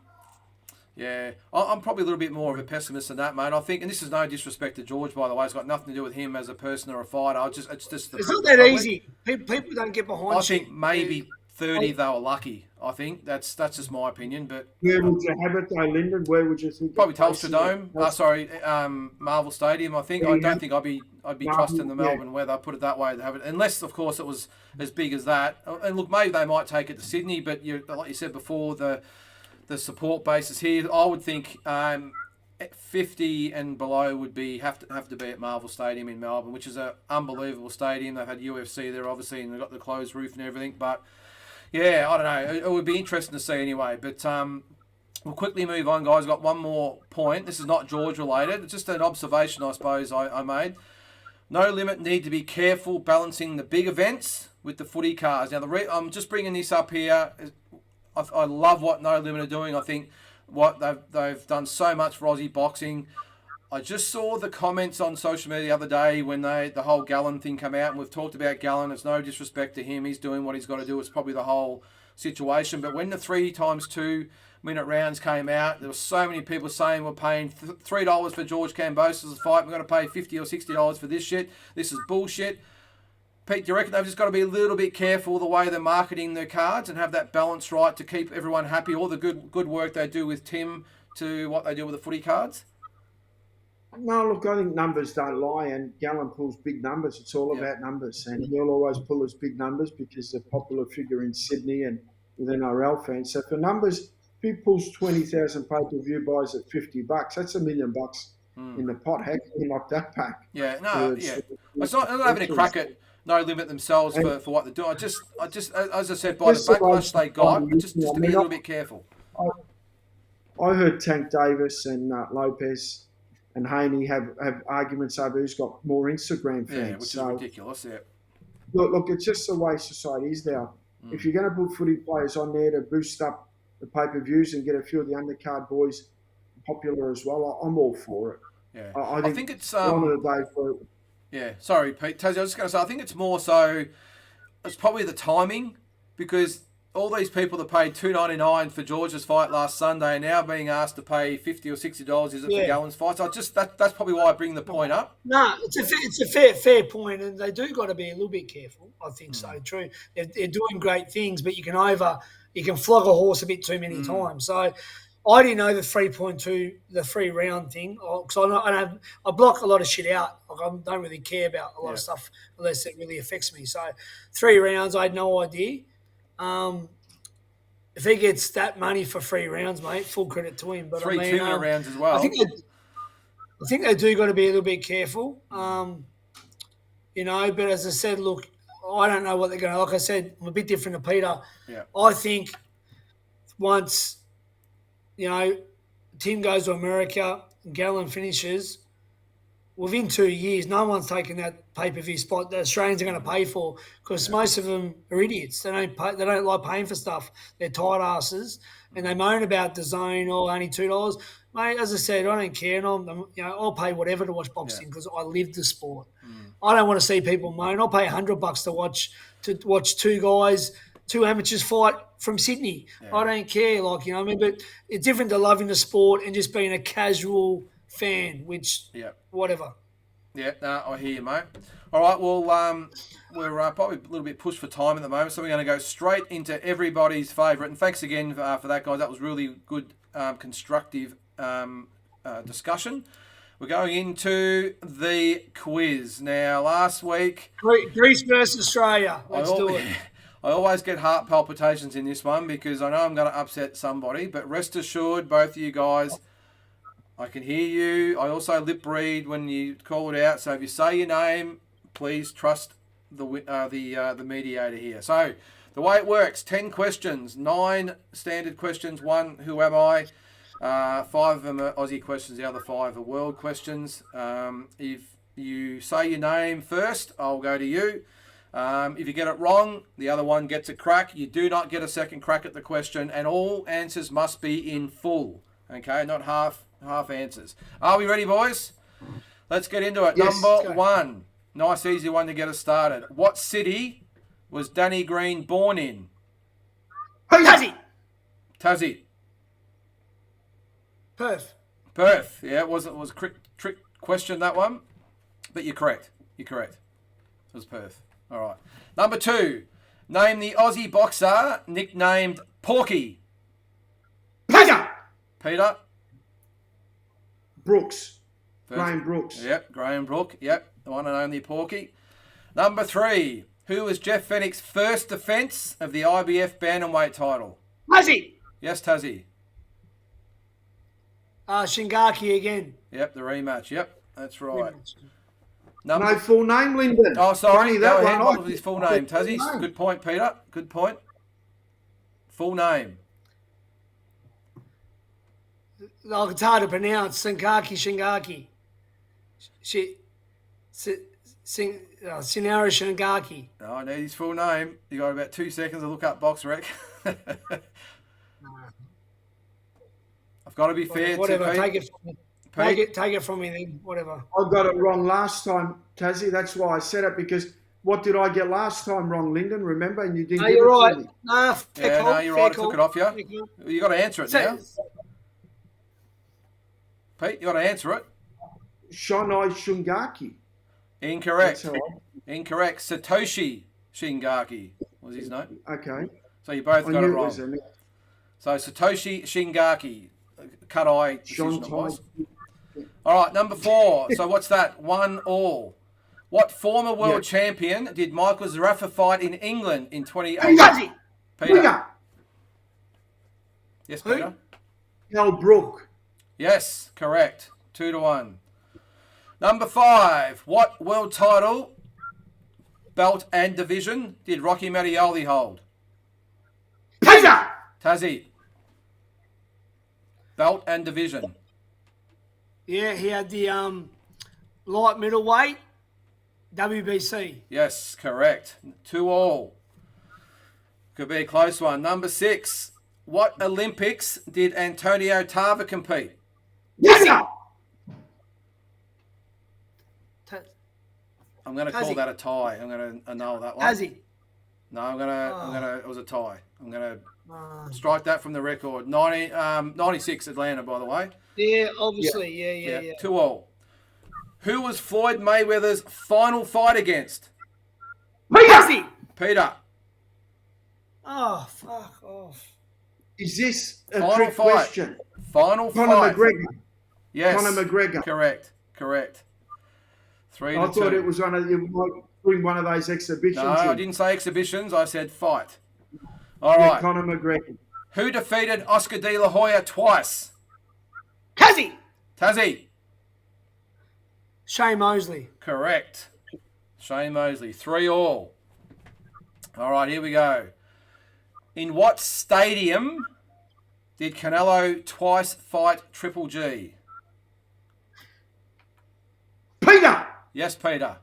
Yeah, I'm probably a little bit more of a pessimist than that, mate. I think, and this is no disrespect to George, by the way. It's got nothing to do with him as a person or a fighter. It's just It's not that easy. People don't get behind. I think maybe 30 they were lucky. I think that's just my opinion. But where would you have it though, Lyndon? Where would you think? Probably Telstra Dome. Marvel Stadium. I think. I don't think I'd be trusting the Melbourne weather. Put it that way to have it, unless of course it was as big as that. And look, maybe they might take it to Sydney, but like you said before, the support bases here, I would think 50 and below would have to be at Marvel Stadium in Melbourne, which is an unbelievable stadium. They've had UFC there, obviously, and they've got the closed roof and everything. But yeah, I don't know. It would be interesting to see anyway. But we'll quickly move on, guys. Got one more point. This is not George related. It's just an observation, I suppose, I made. No Limit need to be careful balancing the big events with the footy cards. Now, I'm just bringing this up here. I love what No Limit are doing. I think what they've done so much for Aussie boxing. I just saw the comments on social media the other day when the whole Gallen thing came out, and we've talked about Gallen. It's no disrespect to him. He's doing what he's got to do. It's probably the whole situation. But when the 3x2 minute rounds came out, there were so many people saying we're paying $3 for George Kambosos' fight. We're going to pay $50 or $60 for this shit. This is bullshit. Pete, do you reckon they've just got to be a little bit careful the way they're marketing their cards and have that balance right to keep everyone happy? All the good work they do with Tim to what they do with the footy cards? No, look, I think numbers don't lie, and Gallen pulls big numbers. It's all about numbers, and he'll always pull his big numbers because he's a popular figure in Sydney and with NRL fans. So for numbers, if he pulls 20,000 pay-per-view buys at $50, that's $1 million in the pot. How can you knock that back? Yeah, no, yeah. It's not having a crack at No Limit themselves for what they're doing. I just, as I said, by the backlash they got, just to be a little bit careful. I heard Tank Davis and Lopez and Haney have arguments over who's got more Instagram fans. Yeah, which is ridiculous. Yeah. Look, it's just the way society is now. If you're going to put footy players on there to boost up the pay-per-views and get a few of the undercard boys popular as well, I'm all for it. Yeah, I think it's one of the day for. Yeah, sorry, Pete. Tassie, I was just going to say, I think it's more so, it's probably the timing, because all these people that paid $2.99 for George's fight last Sunday are now being asked to pay $50 or $60, is it, for Gallen's fight? So that's probably why I bring the point up. No, it's a fair point, and they do got to be a little bit careful. I think so. True, they're doing great things, but you can flog a horse a bit too many times. So I didn't know the 3.2, the 3 round thing, because I block a lot of shit out. Like, I don't really care about a lot of stuff unless it really affects me. So 3 rounds, I had no idea. If he gets that money for 3 rounds, mate, full credit to him. But 3 2-minute rounds as well. I think they do got to be a little bit careful. But as I said, look, I don't know what they're going to. Like I said, I'm a bit different to Peter. Yeah. I think once Tim goes to America, Gallen finishes, within 2 years, no one's taking that pay-per-view spot that Australians are going to pay for, because most of them are idiots. They don't like paying for stuff. They're tight asses, and they moan about the zone or only $2. Mate, as I said, I don't care. And I'll pay whatever to watch boxing because I live the sport. I don't want to see people moan. I'll pay $100 to watch two amateurs fight from Sydney. Yeah. I don't care, but it's different to loving the sport and just being a casual fan, which, whatever. Yeah, no, I hear you, mate. All right, well, we're probably a little bit pushed for time at the moment, so we're going to go straight into everybody's favourite. And thanks again for that, guys. That was really good, constructive discussion. We're going into the quiz. Now, last week... Greece versus Australia. Let's do it. I always get heart palpitations in this one because I know I'm going to upset somebody, but rest assured, both of you guys, I can hear you. I also lip read when you call it out, so if you say your name, please trust the mediator here. So, the way it works, 10 questions, 9 standard questions, 1, who am I? 5 of them are Aussie questions, the other 5 are world questions. If you say your name first, I'll go to you. If you get it wrong, the other one gets a crack. You do not get a second crack at the question, and all answers must be in full. Okay, not half answers. Are we ready, boys? Let's get into it. Yes, Number 1. Nice, easy one to get us started. What city was Danny Green born in? Tassie. Tassie. Perth. Perth. Yeah, it was a trick question, that one. But you're correct. You're correct. It was Perth. All right. Number 2. Name the Aussie boxer nicknamed Porky. Peter Peter. Brooks. First. Graham Brooks. Yep, Graham Brook. Yep, the one and only Porky. Number 3. Who was Jeff Fennick's first defence of the IBF bantamweight title? Tassie. Yes, Tassie. Shingaki again. Yep, the rematch. Yep, that's right. No full name, Lyndon. Oh, sorry. Funny, Go that ahead. one. What was his full name, Tassie? Good point, Peter. Good point. Full name. Like, it's hard to pronounce. Shingaki. Sinara Shingaki. No, I need his full name. You got about 2 seconds to look up box rec. I've got to be fair Whatever, to Pete. take it from me. Take it from me then. Whatever. I got it wrong last time, Tassie. That's why I said it, because what did I get last time wrong, Lyndon? Remember? And you didn't No, give you're it right. to me. No, fair call. No, you're fair right. I call. took it off you. You got to answer it now. Pete, you got to answer it. Shonai Shungaki. Incorrect. That's all right. Incorrect. Satoshi Shingaki was his name. Okay. So you both I got it knew wrong. was a mix. So Satoshi Shingaki, cut-eye decision it was. All right, number 4. So what's that? 1-1. What former world champion did Michael Zarafa fight in England in 2018? Peter. Yes, Who? Peter. Kell Brook. Yes, correct. 2-1. Number 5. What world title, belt and division did Rocky Matty hold? Peter. Tassie. Belt and division. Yeah, he had the light middleweight WBC. Yes, correct. 2-2. Could be a close one. Number 6. What Olympics did Antonio Tarver compete? Yes, sir. I'm going to call that a tie. I'm going to annul that one. Tassie. No, I'm gonna. It was a tie. I'm gonna strike that from the record. 96 Atlanta, by the way. Yeah, obviously. Yeah. 2-2. Who was Floyd Mayweather's final fight against? Tassie. Peter. Oh, fuck off. Is this a Final trick fight. question? Final Conor fight. McGregor. Yes. Conor McGregor. Correct. 3-2. I thought it was you might bring one of those exhibitions. No, I didn't say exhibitions. I said fight. All right. Conor McGregor. Who defeated Oscar De La Hoya twice? Tassie. Shane Mosley. Correct. Shane Mosley. 3-3. All right, here we go. In what stadium did Canelo twice fight Triple G? Peter. Yes, Peter.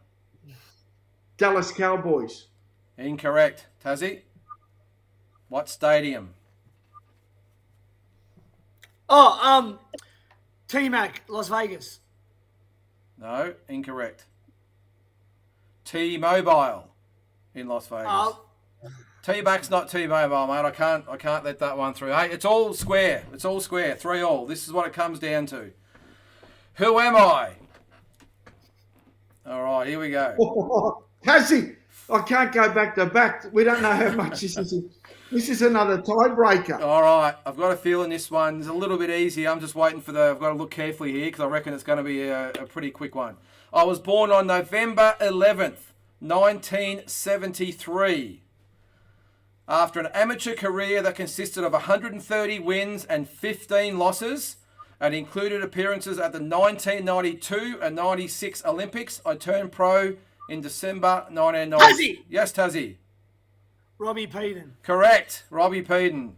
Dallas Cowboys. Incorrect. Tassie? What stadium? Oh, T-Mac, Las Vegas. No, incorrect. T-Mobile in Las Vegas. Oh. T-Mac's not T-Mobile, mate. I can't let that one through. Hey, it's all square. 3-3. This is what it comes down to. Who am I? All right, here we go. Tassie, I can't go back to back. We don't know how much this is. This is another tiebreaker. All right, I've got a feeling this one's a little bit easy. I'm just waiting for I've got to look carefully here because I reckon it's going to be a pretty quick one. I was born on November 11th, 1973. After an amateur career that consisted of 130 wins and 15 losses and included appearances at the 1992 and 96 Olympics, I turned pro in December 1990. Tassie! Yes, Tassie. Robbie Peden. Correct. Robbie Peden.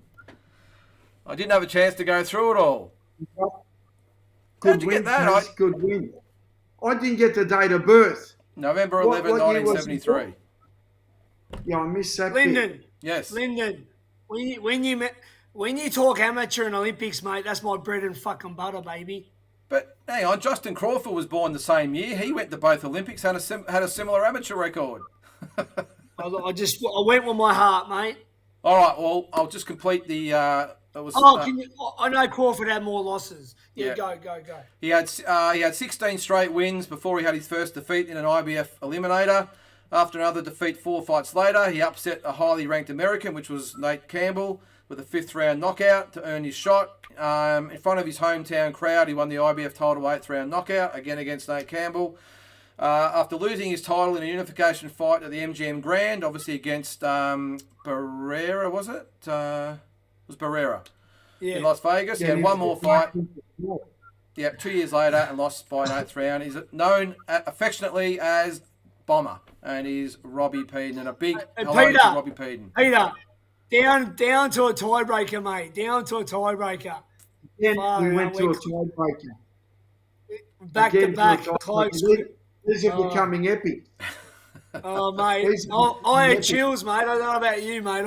I didn't have a chance to go through it all. How'd you get that? Taz, good win. I didn't get the date of birth. November 11, What year was it? 1973. Yeah, I missed that Lyndon. bit. Yes. Lyndon. When you talk amateur and Olympics, mate, that's my bread and fucking butter, baby. But hang on, Justin Crawford was born the same year. He went to both Olympics, had a similar amateur record. I went with my heart, mate. All right, well, I'll just complete the It was, I know Crawford had more losses. Yeah, go. He had 16 straight wins before he had his first defeat in an IBF eliminator. After another defeat 4 fights later, he upset a highly ranked American, which was Nate Campbell, with a 5th round knockout to earn his shot. In front of his hometown crowd, he won the IBF title 8th round knockout, again against Nate Campbell. After losing his title in a unification fight at the MGM Grand, obviously against Barrera, was it? It was Barrera in Las Vegas. He had one more fight. Yeah, 2 years later and lost by an 8th round. He's known affectionately as Bomber, and he's Robbie Peden, and a big hello to Robbie Peden. Peter, down to a tiebreaker, mate. Down to a tiebreaker. Then we went to a tiebreaker. Back to back, close. These are becoming epic. Oh, mate. I had chills, mate. I don't know about you, mate.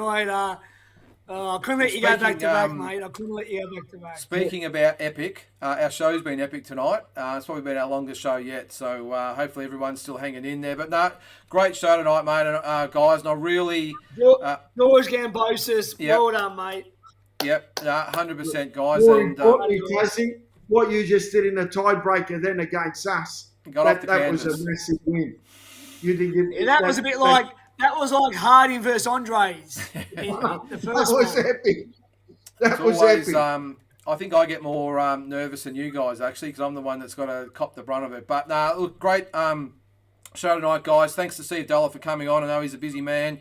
I couldn't let you go back to back, mate. I couldn't let you go back to back. Speaking about epic, our show's been epic tonight. It's probably been our longest show yet, so hopefully everyone's still hanging in there. But no, great show tonight, mate, and guys. And I really... George Kambosos, well done, mate. Yep, 100%, guys. More And importantly, Tyson, what you just did in the tiebreaker then against us, that was a massive win. You didn't get, that was a bit like... That was like Hardy versus Andres. That was epic. That was epic. I think I get more nervous than you guys, actually, because I'm the one that's got to cop the brunt of it. But look, great show tonight, guys. Thanks to Steve Dillard for coming on. I know he's a busy man.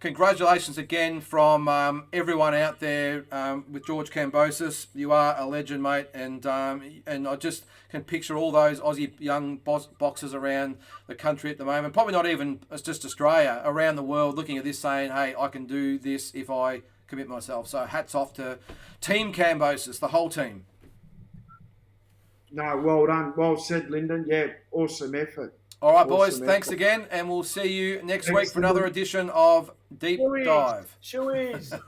Congratulations again from everyone out there with George Kambosos. You are a legend, mate, and I just can picture all those Aussie young boxers around the country at the moment, probably not even just Australia, around the world, looking at this saying, hey, I can do this if I commit myself. So hats off to Team Cambosis, the whole team. No, well done. Well said, Lyndon. Yeah, awesome effort. All right, boys, thanks again, and we'll see you next week for another edition of Deep Dive. Shoeies.